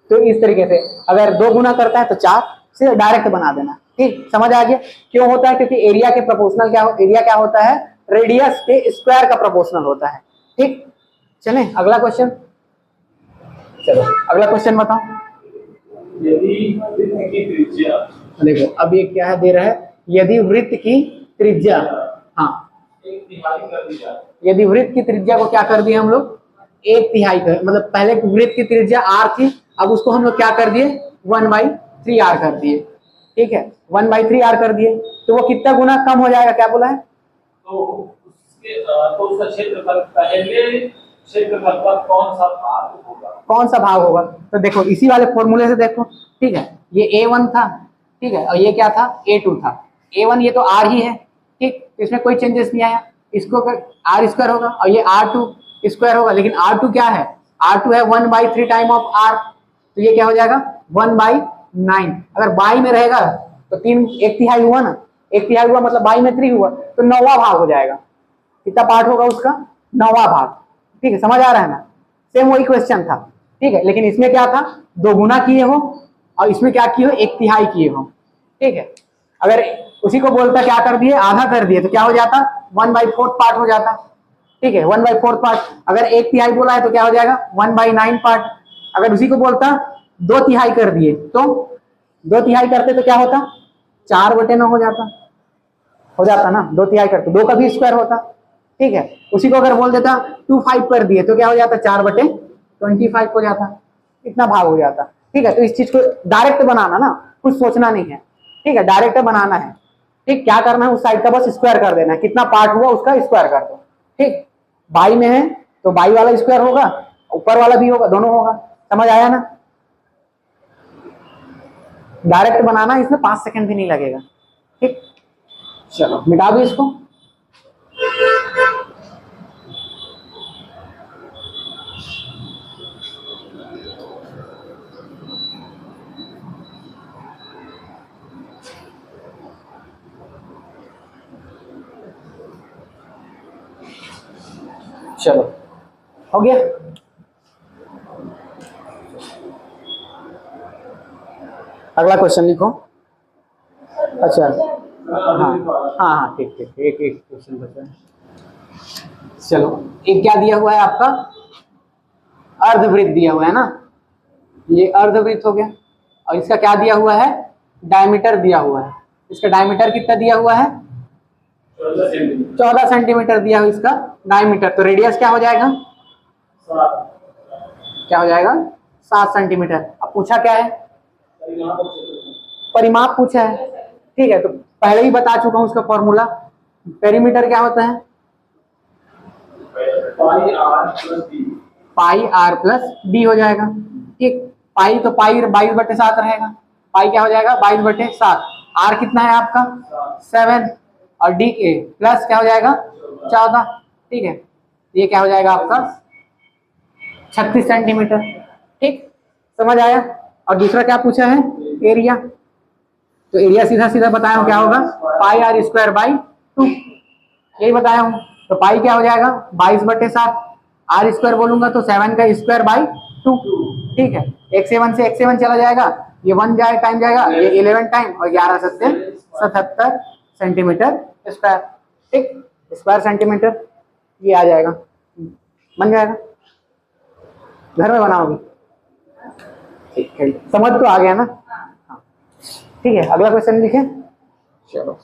तो इस तरीके से अगर 2 गुना करता है तो 4 से डायरेक्ट बना देना। ठीक, समझ आ गया क्यों होता है, क्योंकि एरिया के प्रोपोर्शनल एरिया क्या होता है रेडियस के स्क्वायर का प्रोपोर्शनल होता है। ठीक, चले अगला क्वेश्चन। चलो अगला क्वेश्चन बताओ। यदि वृत्त की त्रिज्या, देखो अब ये क्या है दे रहा है, यदि वृत्त की त्रिज्या, हाँ यदि वृत्त की त्रिज्या को क्या कर दिया हम लोग 1/3 कर, मतलब पहले वृत्त की त्रिज्या r थी, अब उसको हम लोग क्या कर दिए 1/3r कर दिए। ठीक है, 1/3r कर दिए, तो वो कितना गुना कम हो जाएगा, क्या बोला है, तो उसका क्षेत्रफल पहले क्षेत्रफल का कौन सा भाग होगा, तो देखो इसी वाले फॉर्मूले से देखो। ठीक है, ये A1 था, ठीक है, और ये क्या था A2 था, A1 ये तो R ही है, ठीक, इसमें कोई चेंजेस नहीं आया, इसको R स्क्वायर होगा और ये R2 स्क्वायर होगा, लेकिन R2 क्या है, R2 है 1/3 टाइम ऑफ R, तो ये क्या हो जाएगा 1/9। अगर बाई में रहेगा तो 1/3 हुआ ना, 1/3 हुआ मतलब बाई में 3 हुआ, तो 9वां भाग हो जाएगा। कितना पार्ट होगा उसका, 9वां भाग, ठीक है, समझ आ रहा है ना। सेम वही क्वेश्चन था, ठीक है, लेकिन इसमें क्या था, 2 गुना किए हो और इसमें क्या किए हो, 1/3 किए हो, ठीक है। अगर उसी को बोलता क्या कर दिए, आधा कर दिए, तो क्या हो जाता 1/4 पार्ट हो जाता, ठीक है, 1/4 पार्ट। अगर 1/3 बोला है तो क्या हो जाएगा 1/9 पार्ट। अगर उसी को बोलता 2/3 कर दिए, तो 2/3 करते तो क्या होता 4/9 हो जाता ना, 2/3 करते 2 का भी स्क्वायर होता, ठीक है। उसी को अगर बोल देता 2/5 कर दिए तो क्या हो जाता 4/25 हो जाता, इतना भाग हो जाता, ठीक है। तो इस चीज को डायरेक्ट बनाना ना, कुछ सोचना नहीं है, ठीक है, डायरेक्ट बनाना है, ठीक। क्या करना है, उस साइड का बस स्क्वायर कर देना है, कितना पार्ट हुआ उसका स्क्वायर कर दो, ठीक। बाई में है तो बाई वाला स्क्वायर होगा, ऊपर वाला भी होगा, दोनों होगा, समझ आया ना। डायरेक्ट बनाना, इसमें 5 सेकंड भी नहीं लगेगा, ठीक। चलो मिटा दो इसको। चलो हो गया। अगला क्वेश्चन लिखो। अच्छा हाँ हाँ ठीक ठीक, एक एक क्वेश्चन बचा है। चलो एक क्या दिया हुआ है आपका, अर्धवृत्त दिया हुआ है ना, ये अर्धवृत्त हो गया, और इसका क्या दिया हुआ है, डायमीटर दिया हुआ है। इसका डायमीटर कितना दिया हुआ है, 14 सेंटीमीटर दिया हुआ इसका डायमीटर। तो रेडियस क्या हो जाएगा, क्या हो जाएगा 7 सेंटीमीटर। अब पूछा क्या है, परिमाप पूछा है, ठीक है। तो पहले ही बता चुका हूं उसका फॉर्मूला, पेरीमीटर क्या होता है, पाई आर प्लस डी हो जाएगा, ठीक। पाई तो पाई 22/7 रहेगा, पाई क्या हो जाएगा 22/7। आर कितना है आपका 7, और डी ए प्लस क्या हो जाएगा 14, ठीक है। ये क्या हो जाएगा आपका 36 सेंटीमीटर, ठीक, समझ आया। और दूसरा क्या पूछा है, एरिया, तो एरिया सीधा सीधा बताया हूं क्या होगा, पाई आर स्क्वायर बाई 2, यही बताया हूं। तो पाई क्या हो जाएगा 22/7, आर स्क्वायर बोलूंगा तो 7 का स्क्वायर बाई 2, ठीक है। एक 7 से एक 7 चला जाएगा, ये 1 जाए टाइम जाएगा, ये 11 टाइम, और 11 सत्ते 77 सेंटीमीटर स्क्वायर, ठीक, स्क्वायर सेंटीमीटर ये आ जाएगा, बन जाएगा। घर में बनाओगी, ठीक है, समझ तो आ गया ना, हाँ ठीक है। अगला क्वेश्चन लिखे। चलो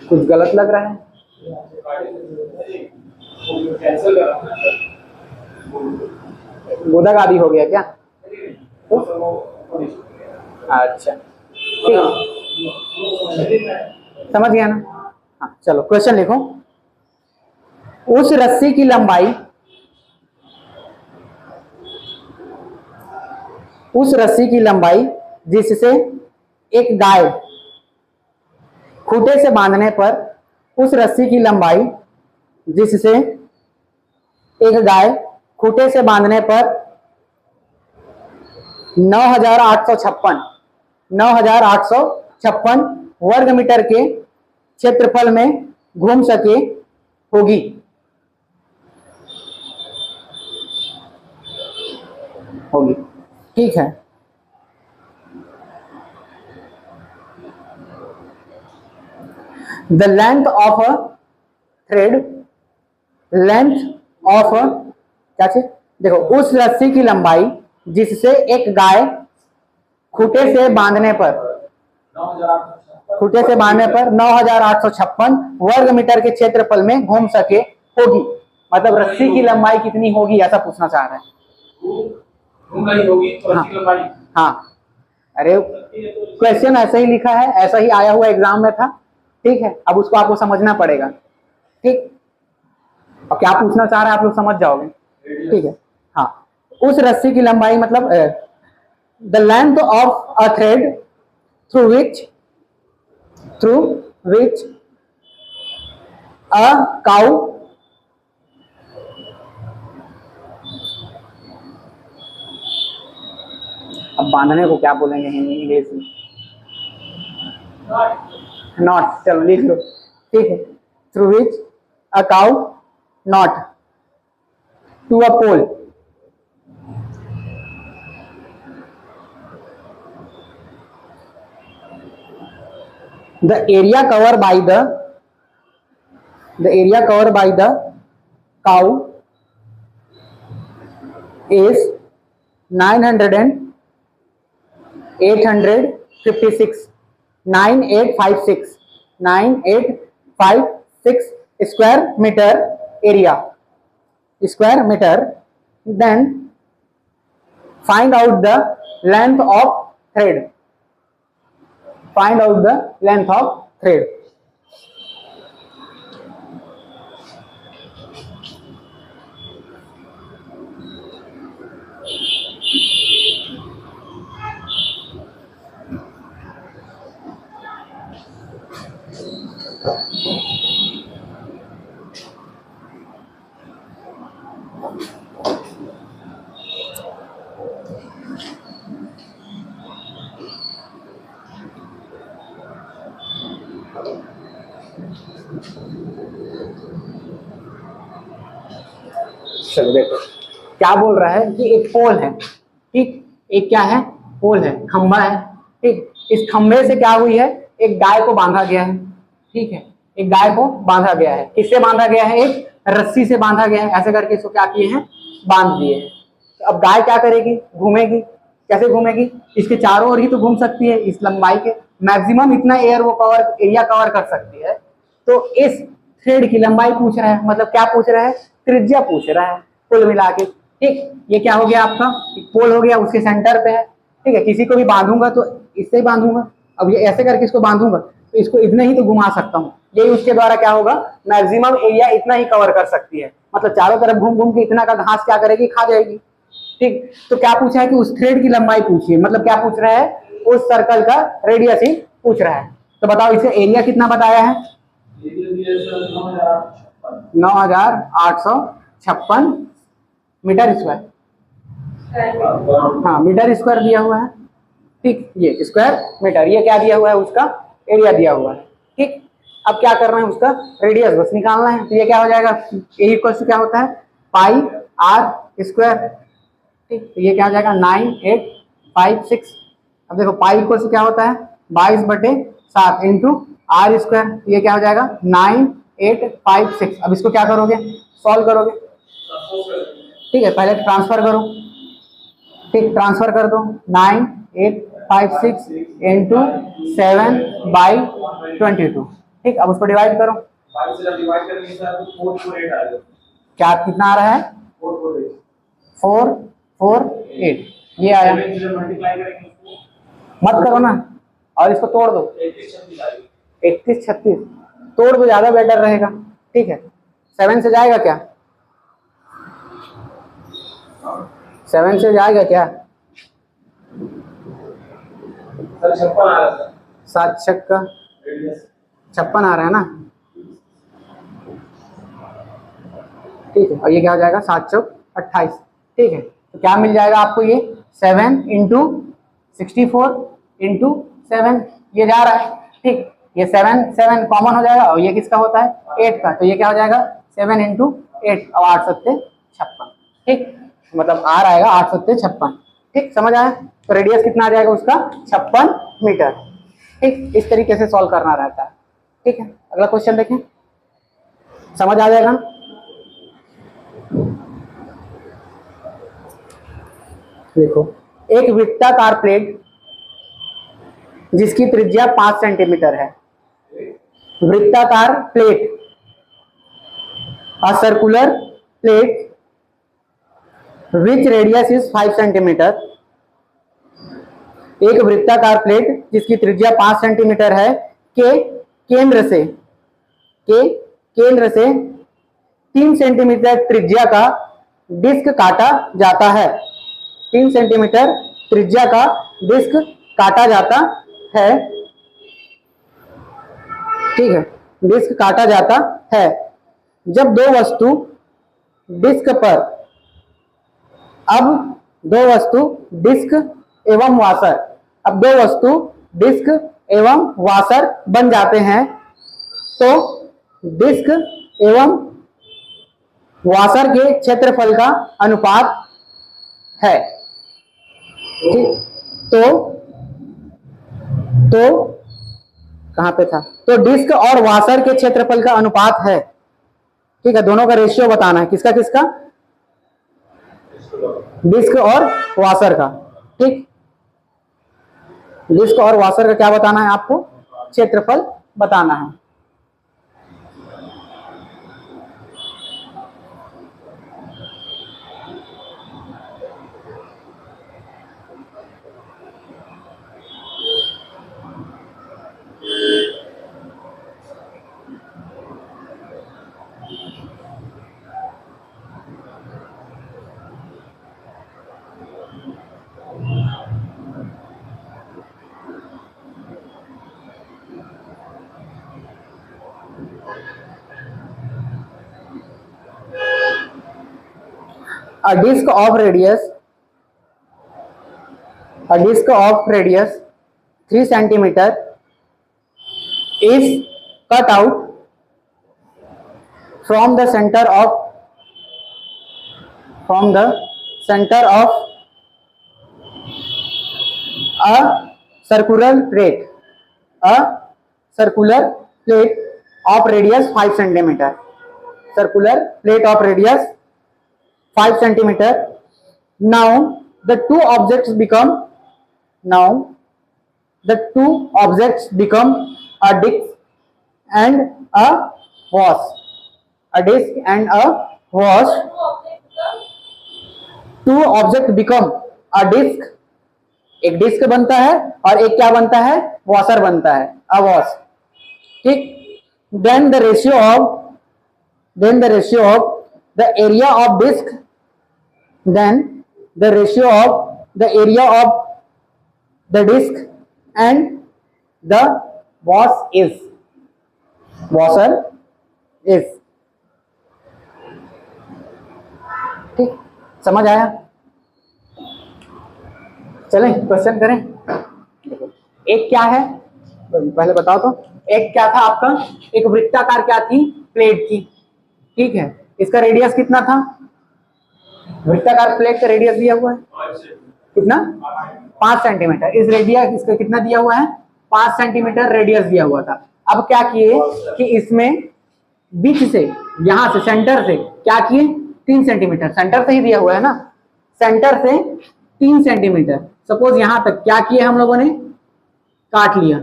कुछ गलत लग रहा है, गोदा गादी हो गया क्या, अच्छा ठीक, समझ गया ना। हाँ चलो क्वेश्चन लिखो। उस रस्सी की लंबाई, उस रस्सी की लंबाई जिससे एक गाय खूंटे से बांधने पर, उस रस्सी की लंबाई जिससे एक गाय खूंटे से बांधने पर 9,856 वर्ग मीटर के क्षेत्रफल में घूम सके होगी, ठीक है। The length of a thread, length of क्या चीज, देखो उस रस्सी की लंबाई जिससे एक गाय खूंटे से बांधने पर, खूंटे से बांधने पर 9,856 वर्ग मीटर के क्षेत्रफल में घूम सके होगी, मतलब रस्सी की लंबाई कितनी होगी ऐसा पूछना चाह रहे हैं। घूम होगी तो हाँ, रस्सी लंबाई। हाँ, अरे क्वेश्चन ऐसा ही लिखा है, ऐसा ही आया हुआ एग्जाम में था, ठीक है। अब उसको आपको समझना पड़ेगा, ठीक। अब क्या पूछना चाह रहे हैं आप लोग समझ जाओगे, ठीक है। हाँ, उस रस्सी की लंबाई मतलब the length of a thread through which a cow अब बांधने को क्या बोलेंगे इंग्लिश में, नॉट, चलो लिख लो, ठीक है। Through which a cow not to a pole, the area covered by the cow is 9856 square meter area, then find out the length of thread. चलो देखो क्या बोल रहा है कि एक पोल है, ठीक, एक क्या है, पोल है, खंबा है, ठीक। इस खंबे से क्या हुई है, एक गाय को बांधा गया है, ठीक है। एक गाय को बांधा गया है, किससे बांधा गया है, एक रस्सी से बांधा गया है, ऐसे करके इसको क्या किए हैं, बांध दिए हैं। तो अब गाय क्या करेगी, घूमेगी, कैसे घूमेगी, इसके चारों ओर ही तो घूम सकती है, इस लंबाई के मैक्सिमम इतना एरिया कवर कर सकती है। तो इस थ्रेड की लंबाई पूछ रहा है, मतलब क्या पूछ रहा है, त्रिज्या पूछ रहा है कुल मिला के, ठीक। ये क्या हो गया आपका, एक पोल हो गया, उसके सेंटर पे है, ठीक है। किसी को भी बांधूंगा तो इससे ही बांधूंगा, अब ये ऐसे करके इसको बांधूंगा तो इसको इतने ही तो घुमा सकता हूँ, यही उसके द्वारा क्या होगा, मैक्सिमम एरिया इतना ही कवर कर सकती है, मतलब चारों तरफ घूम घूम के इतना का घास क्या करेगी, खा जाएगी, ठीक। तो क्या पूछा है कि उस थ्रेड की लंबाई पूछिए, मतलब क्या पूछ रहा है, उस सर्कल का रेडियस ही पूछ रहा है। तो बताओ इसका एरिया कितना बताया है, 9856 मीटर स्क्वायर, हाँ मीटर स्क्वायर दिया हुआ है, ठीक। ये स्क्वायर मीटर, ये क्या दिया हुआ है, उसका एरिया दिया हुआ है, ठीक। अब क्या करना है, उसका रेडियस बस निकालना है। तो ये क्या हो जाएगा, ए इक्वल टू क्या होता है, पाई आर स्क्वायर, ठीक। तो ये क्या हो जाएगा 9856। अब देखो पाई इक्वल टू क्या होता है, 22/7 इंटू आर स्क्वायर, तो ये क्या हो जाएगा 9856। अब इसको क्या करोगे, सॉल्व करोगे, ठीक है। पहले ट्रांसफर करो, ठीक, ट्रांसफर कर दो, 9856 इंटू 7/22, ठीक। अब उसको डिवाइड करो, 22 से जब डिवाइड करेंगे तो आपको 448 आएगा। क्या कितना आ रहा है, 448, ये आया। मल्टीप्लाई करेंगे उसको, मत करो ना, और इसको तोड़ दो, 3136 तोड़ दो, ज्यादा बेटर रहेगा, ठीक है। 7 से जाएगा क्या, 7 से जाएगा क्या, 56 आ रहा है, 7 छक्का 56 आ रहा है ना, ठीक है। और ये क्या हो जाएगा 7 चौक 28, ठीक है। तो क्या मिल जाएगा आपको, ये 7 इंटू 64 इंटू 7, ये जा रहा है, ठीक। ये 7 कॉमन हो जाएगा, और ये किसका होता है, 8 का, तो ये क्या हो जाएगा 7 इंटू 8 और 8 सत्ते 56, ठीक। मतलब आर आएगा 8 सत्ते 56, ठीक, समझ आया। तो रेडियस कितना आ जाएगा उसका, 56 मीटर, ठीक। इस तरीके से सॉल्व करना रहता है, ठीक है। अगला क्वेश्चन देखें, समझ आ जाएगा। देखो एक वृत्ताकार प्लेट जिसकी त्रिज्या 5 सेंटीमीटर है, वृत्ताकार plate, a circular plate which radius is 5 centimetre, एक वृत्ताकार प्लेट जिसकी त्रिज्या 5 सेंटीमीटर है के केंद्र से 3 सेंटीमीटर त्रिज्या का डिस्क काटा जाता है। 3 सेंटीमीटर त्रिज्या का डिस्क काटा जाता है, ठीक है, डिस्क काटा जाता है। जब दो वस्तु डिस्क पर, अब दो वस्तु डिस्क एवं वाशर, अब दो वस्तु डिस्क एवं वाशर बन जाते हैं तो डिस्क एवं वाशर के क्षेत्रफल का अनुपात है, ठीक। तो कहां पे था, तो डिस्क और वाशर के क्षेत्रफल का अनुपात है, ठीक है। दोनों का रेशियो बताना है, किसका किसका, डिस्क और वाशर का, ठीक। डिस्क और वाशर का क्या बताना है आपको, क्षेत्रफल बताना है। A disc of radius 3 centimeter is cut out from the center of a circular plate of radius 5 centimeter. Circular plate of radius 5 centimeter. Now the two objects become a disc and a wash. A disc and a wash. Two objects become a disc. एक disc बनता है और एक क्या बनता है, washer बनता है, अ वॉश, ठीक। Then the ratio of the area of disc, then the ratio of the area of the disc and the washer is, ठीक, समझ आया। चलें क्वेश्चन करें। एक क्या है पहले बताओ तो, एक क्या था आपका, एक वृत्ताकार क्या थी, प्लेट थी, ठीक है। इसका रेडियस कितना था, वृत्ताकार प्लेट का रेडियस दिया हुआ है कितना, 5 सेंटीमीटर। इस रेडियस इसका कितना दिया हुआ है, 5 सेंटीमीटर रेडियस दिया हुआ था। अब क्या किए कि इसमें बीच से, यहां से सेंटर से क्या किए, 3 सेंटीमीटर, सेंटर से ही दिया हुआ है ना, सेंटर से 3 सेंटीमीटर सपोज यहां तक क्या किए हम लोगों ने, काट लिया,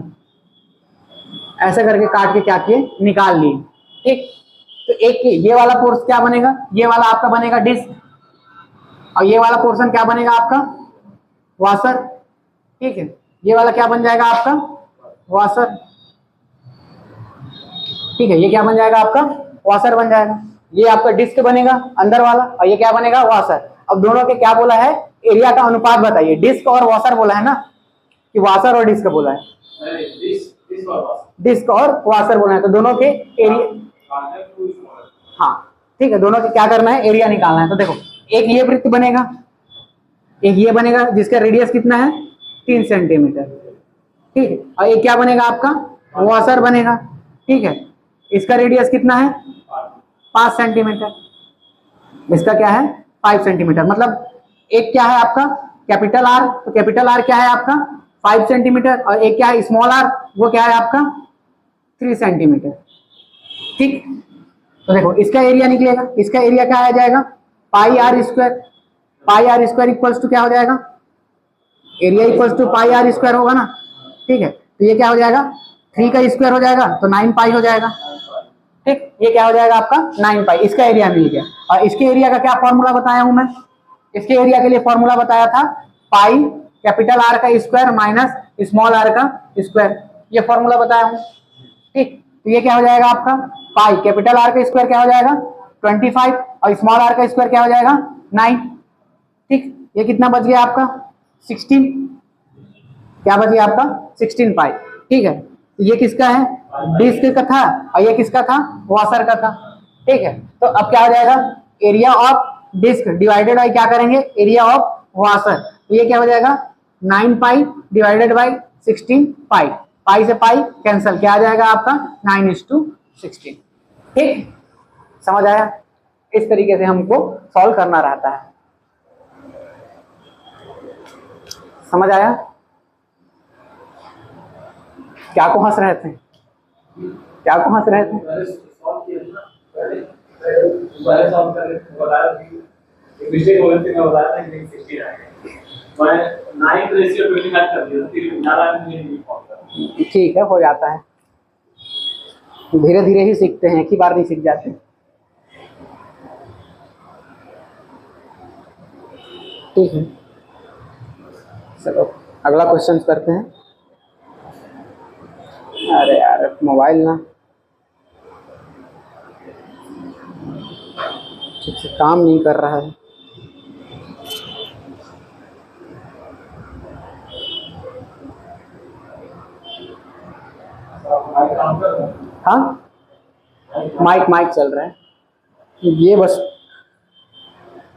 ऐसा करके काट के क्या किए, निकाल लिए, ठीक। तो एक ये वाला पोर्शन क्या बनेगा, ये वाला आपका बनेगा डिस्क और ये वाला पोर्शन क्या बनेगा आपका, वॉशर, ठीक है। ये वाला क्या बन जाएगा आपका, वॉशर, ठीक है। ये क्या बन जाएगा आपका, वॉशर बन जाएगा। ये आपका डिस्क बनेगा अंदर वाला और ये क्या बनेगा, वॉशर। अब दोनों के क्या बोला है, एरिया का अनुपात बताइए। डिस्क और वॉशर बोला है ना, कि वॉशर और डिस्क बोला है, डिस्क और वॉशर बोला है, तो दोनों के एरिया, हाँ ठीक है, दोनों के क्या करना है, एरिया निकालना है। तो देखो एक ये वृत्त बनेगा, एक ये बनेगा जिसका रेडियस कितना है, 3 सेंटीमीटर, ठीक है। और एक क्या बनेगा आपका, वॉशर बनेगा, ठीक है। इसका रेडियस कितना है, 5 सेंटीमीटर, इसका क्या है 5 सेंटीमीटर। मतलब एक क्या है आपका कैपिटल आर, तो कैपिटल आर क्या है आपका 5 सेंटीमीटर, और एक क्या है स्मॉल आर, वो क्या है आपका 3 सेंटीमीटर, ठीक। तो देखो इसका एरिया निकलेगा, इसका एरिया क्या आ जाएगा, pi R square equals to क्या हो जाएगा, area equals to pi R square होगा ना, ठीक है। तो ये क्या हो जाएगा, 3 का स्क्वायर हो जाएगा तो 9 पाई हो जाएगा, ठीक। ये क्या हो जाएगा आपका 9 पाई, इसका एरिया मिल गया। और इसके एरिया का क्या फॉर्मूला बताया हूं मैं, इसके एरिया के लिए फॉर्मूला बताया था पाई कैपिटल आर का स्क्वायर माइनस स्मॉल आर का स्क्वायर, ये फॉर्मूला बताया हूँ। ठीक, तो ये क्या हो जाएगा आपका पाई कैपिटल आर का स्क्वायर क्या हो जाएगा 25 और स्मॉल आर का स्क्वायर क्या हो जाएगा 9। ठीक, ये कितना बच गया आपका 16, क्या बच गया आपका 16 पाई। ठीक है, ये किसका है डिस्क का था और ये किसका था वॉशर का था। ठीक है, तो अब क्या हो जाएगा area of disk divided by क्या करेंगे एरिया ऑफ वॉशर, तो ये क्या हो जाएगा 9 पाई डिवाइडेड बाई 16 पाई, पाई से पाई कैंसिल, क्या आ जाएगा आपका 9:16। ठीक, समझ आया? इस तरीके से हमको सॉल्व करना रहता है, समझ आया? क्या को हंस रहे थे, क्या को हंस रहे थे? मिस्टेक हो गई थी, मैं बताया था कि 60 आएगा, मैं 9:25 कर दिया, फिर ज़्यादा नहीं पहुंचा। ठीक है, हो जाता है, धीरे धीरे ही सीखते हैं, एक ही बार नहीं सीख जाते। ठीक है, चलो अगला क्वेश्चन करते हैं। अरे यार मोबाइल ना ठीक से काम नहीं कर रहा है। हाँ, माइक चल रहा है, ये बस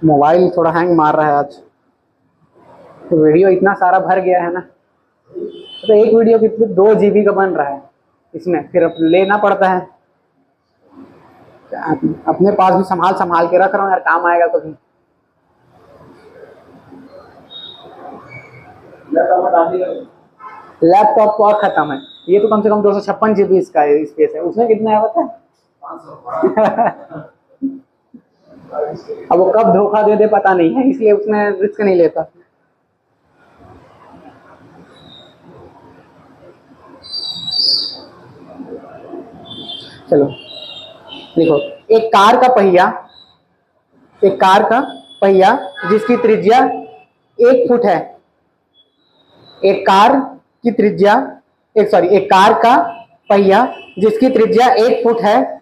मोबाइल थोड़ा हैंग मार रहा है आज, तो वीडियो इतना सारा भर गया है ना, तो एक वीडियो कितने 2 GB का बन रहा है इसमें, फिर लेना पड़ता है, अपने पास भी संभाल के रख रहा हूँ यार, काम आएगा कभी। लैपटॉप और खत्म है, ये तो कम से कम 256 GB इसका स्पेस है, उसमें कितना है पता है 500। अब वो कब धोखा दे दे पता नहीं है, इसलिए उसमें रिस्क नहीं लेता। चलो देखो, एक कार का पहिया जिसकी त्रिज्या 1 फुट है, एक कार का पहिया जिसकी त्रिज्या 1 फुट है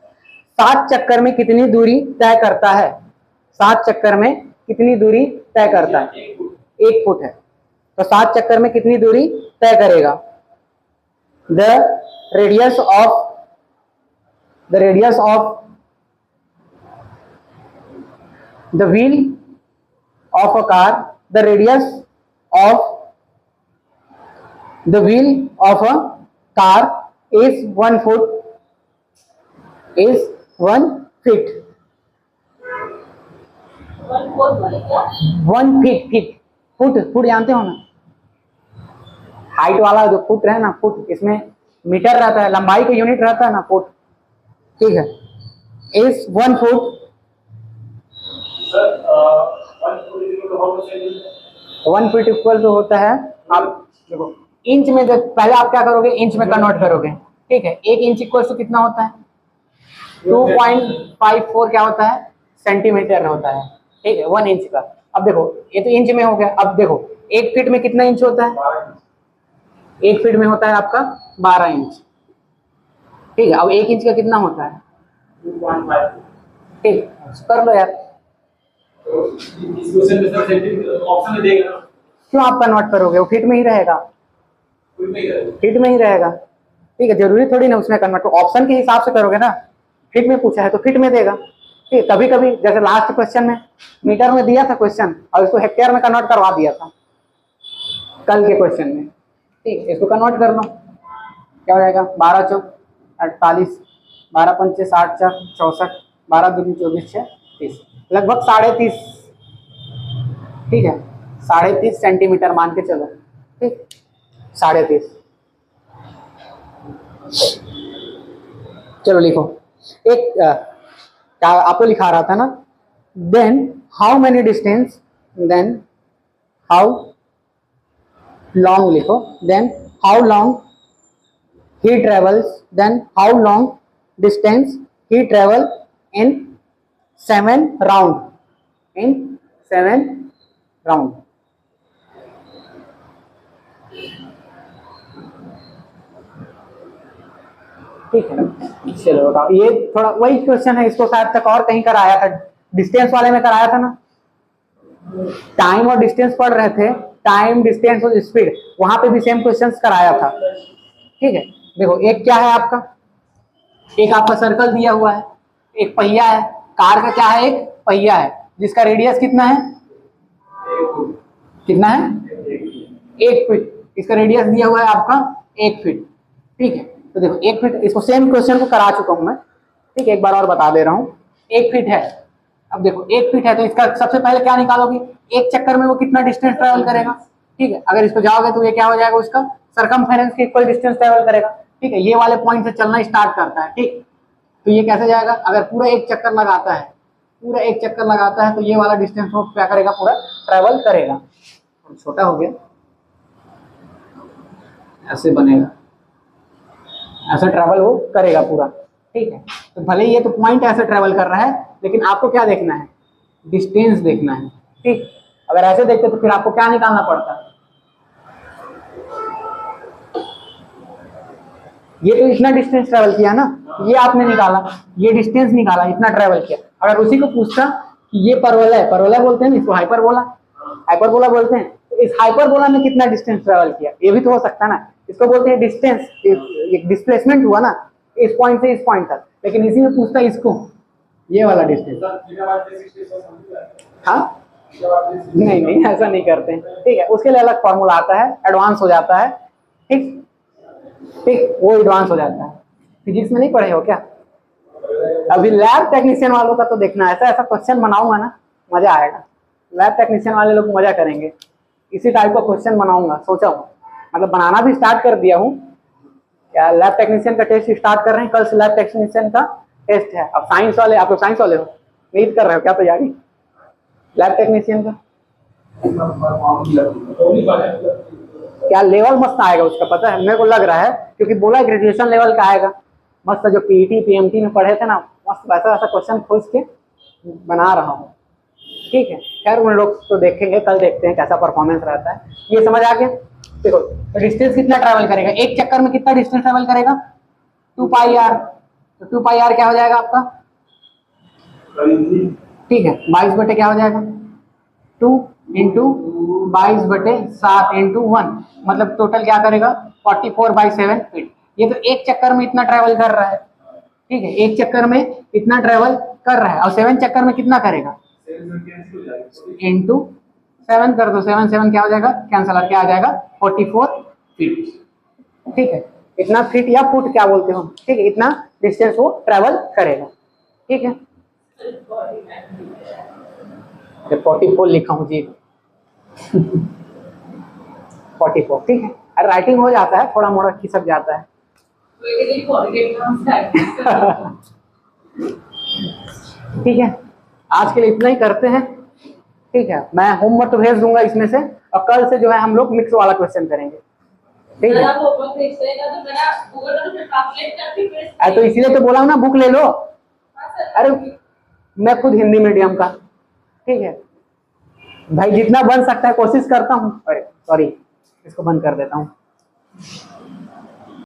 7 चक्कर में कितनी दूरी तय करता है? 7 चक्कर में कितनी दूरी तय करता है? 1 फुट है तो 7 चक्कर में कितनी दूरी तय करेगा? The radius of the wheel of a car, the radius of the wheel of a car is 1 foot, is 1 feet, 1 feet, foot जानते हो ना, हाइट वाला जो फुट है ना, फुट, इसमें मीटर रहता है, लंबाई का यूनिट रहता है ना फुट। ठीक है, is 1 foot, one foot equal तो होता है, आप देखो इंच में, पहले आप क्या करोगे इंच में कन्वर्ट करोगे। ठीक है, 1 इंच इक्वल तो कितना होता है 2.54 क्या होता है सेंटीमीटर होता है। ठीक है, 1 इंच का। अब देखो ये तो इंच में हो गया, अब देखो 1 फीट में कितना इंच होता है? 1 फीट में होता है आपका 12 इंच। ठीक है, अब 1 इंच का कितना होता है 2.5। ठीक, कर लो यार, ऑप्शन में देगा, क्यों आप कन्वर्ट करोगे, वो फीट में ही रहेगा, फीट में ही रहेगा। ठीक है, जरूरी थोड़ी ना उसमें कन्वर्ट, ऑप्शन के हिसाब से करोगे ना, फीट में पूछा है तो फीट में देगा। ठीक, कभी कभी जैसे लास्ट क्वेश्चन में मीटर में दिया था क्वेश्चन और इसको हेक्टेयर में कन्वर्ट करवा दिया था कल के क्वेश्चन में। ठीक, इसको कन्वर्ट कर लो, क्या हो जाएगा 12 चौक 48, 12 पंचे 60 4 64, 12 दूनी 24 6 30, लगभग 30.5। ठीक है, 30.5 सेंटीमीटर मान के चलो। ठीक, 30.5। चलो लिखो, एक क्या आपको लिखा रहा था ना, then how many distance, then how long लिखो, then how long he travels, then how long distance he travel in 7 round, in 7 round. ठीक है, चलो बताओ। ये थोड़ा वही क्वेश्चन है, इसको शायद तक और कहीं कराया था, डिस्टेंस वाले में कराया था ना, टाइम और डिस्टेंस पढ़ रहे थे, टाइम डिस्टेंस और स्पीड, वहां पे भी सेम क्वेश्चंस कराया था। ठीक है, देखो एक क्या है आपका, एक आपका सर्कल दिया हुआ है, एक पहिया है, कार का क्या है, एक पहिया है जिसका रेडियस कितना है, कितना है 1 फीट, इसका रेडियस दिया हुआ है आपका 1 फीट। ठीक है, तो देखो 1 फीट, इसको सेम क्वेश्चन को करा चुका हूं मैं। ठीक है, एक बार और बता दे रहा हूं, 1 फीट है। अब देखो 1 फीट है तो इसका सबसे पहले क्या निकालोगे, एक चक्कर में वो कितना डिस्टेंस ट्रेवल करेगा। ठीक है, अगर इसको जाओगे तो ये क्या हो जाएगा, उसका सरकमफेरेंस के इक्वल डिस्टेंस ट्रेवल करेगा। ठीक है, ये वाले पॉइंट से चलना स्टार्ट करता है। ठीक, तो ये कैसे जाएगा, अगर पूरा एक चक्कर लगाता है, पूरा एक चक्कर लगाता है तो ये वाला डिस्टेंस वो क्या करेगा, पूरा ट्रेवल करेगा। छोटा हो गया, ऐसे बनेगा, ऐसे ट्रेवल वो करेगा पूरा। ठीक है, तो भले ये तो पॉइंट ऐसे ट्रेवल कर रहा है, लेकिन आपको क्या देखना है, डिस्टेंस देखना है। ठीक, अगर ऐसे देखते तो फिर आपको क्या निकालना पड़ता, ये तो इतना डिस्टेंस ट्रेवल किया ना, ये आपने निकाला, ये डिस्टेंस निकाला, इतना ट्रेवल किया। अगर उसी को पूछता कि ये परवलय है, परवलय बोलते हैं इसको, हाइपरबोला, हाइपरबोला बोलते हैं, तो इस हाइपरबोला में कितना डिस्टेंस ट्रेवल किया, ये भी तो हो सकता है ना। इसको बोलते हैं डिस्टेंस, डिस्प्लेसमेंट हुआ ना इस पॉइंट से इस पॉइंट तक, लेकिन इसी में पूछता है इसको ये वाला डिस्टेंस। हाँ, नहीं नहीं ऐसा नहीं करते हैं। ठीक है, उसके लिए अलग फॉर्मूला आता है, एडवांस हो जाता है। ठीक ठीक, वो एडवांस हो जाता है। फिजिक्स में नहीं पढ़े हो क्या, अभी लैब टेक्नीशियन वालों का तो देखना है, ऐसा ऐसा क्वेश्चन बनाऊंगा ना, मजा आएगा। लैब टेक्नीशियन वाले लोग मजा करेंगे, इसी टाइप का क्वेश्चन बनाऊंगा, सोचा हूँ, मतलब बनाना भी स्टार्ट कर दिया हूँ। क्या लैब टेक्नीशियन का टेस्ट स्टार्ट कर रहे हैं, कल से लैब टेक्नीशियन का टेस्ट है। अब साइंस वाले, आप लोग साइंस वाले हो, नीट कर रहे हो क्या तैयारी लैब टेक्नीशियन का, क्या लेवल मस्त आएगा उसका, पता है मेरे को लग रहा है, क्योंकि बोला ग्रेजुएशन लेवल का आएगा मस्त, जो पीईटी पीएमटी में पढ़े थे ना, मस्त वैसा वैसा क्वेश्चन खोज के बना रहा हूँ। ठीक है, खैर उन लोग तो देखेंगे, कल देखते हैं कैसा परफॉर्मेंस रहता है। ये समझ आ गया। देखो डिस्टेंस कितना ट्रैवल करेगा, एक चक्कर में कितना डिस्टेंस ट्रैवल करेगा, 2 पाई आर। तो 2 पाई आर क्या हो जाएगा आपका, ठीक है 22 बटे क्या हो जाएगा, 2 इंटू 22/7 इंटू 1, मतलब टोटल क्या करेगा 44/7 फीट। ये तो एक चक्कर में इतना ट्रेवल कर रहा है। ठीक है, एक चक्कर में इतना ट्रेवल कर रहा है, और 7 चक्कर में कितना करेगा, इंटू 7 कर दो, 7 7 क्या हो जाएगा, कैंसल, और क्या आ जाएगा 44 फीट। ठीक है, इतना फीट या फुट क्या बोलते हो, ठीक है, इतना डिस्टेंस वो ट्रेवल करेगा। ठीक है, 44 लिखा हूँ जी 44। ठीक है, राइटिंग हो जाता है, थोड़ा मोड़ा खिसक जाता है। ठीक है, आज के लिए इतना ही करते हैं। ठीक है, मैं होमवर्क तो भेज दूंगा इसमें से, और कल से जो है हम लोग मिक्स वाला क्वेश्चन करेंगे। ठीक है, तो इसीलिए तो बोला हूँ ना बुक ले लो। अरे मैं खुद हिंदी मीडियम का, ठीक है भाई, जितना बन सकता है कोशिश करता हूँ। अरे सॉरी, इसको बंद कर देता हूँ।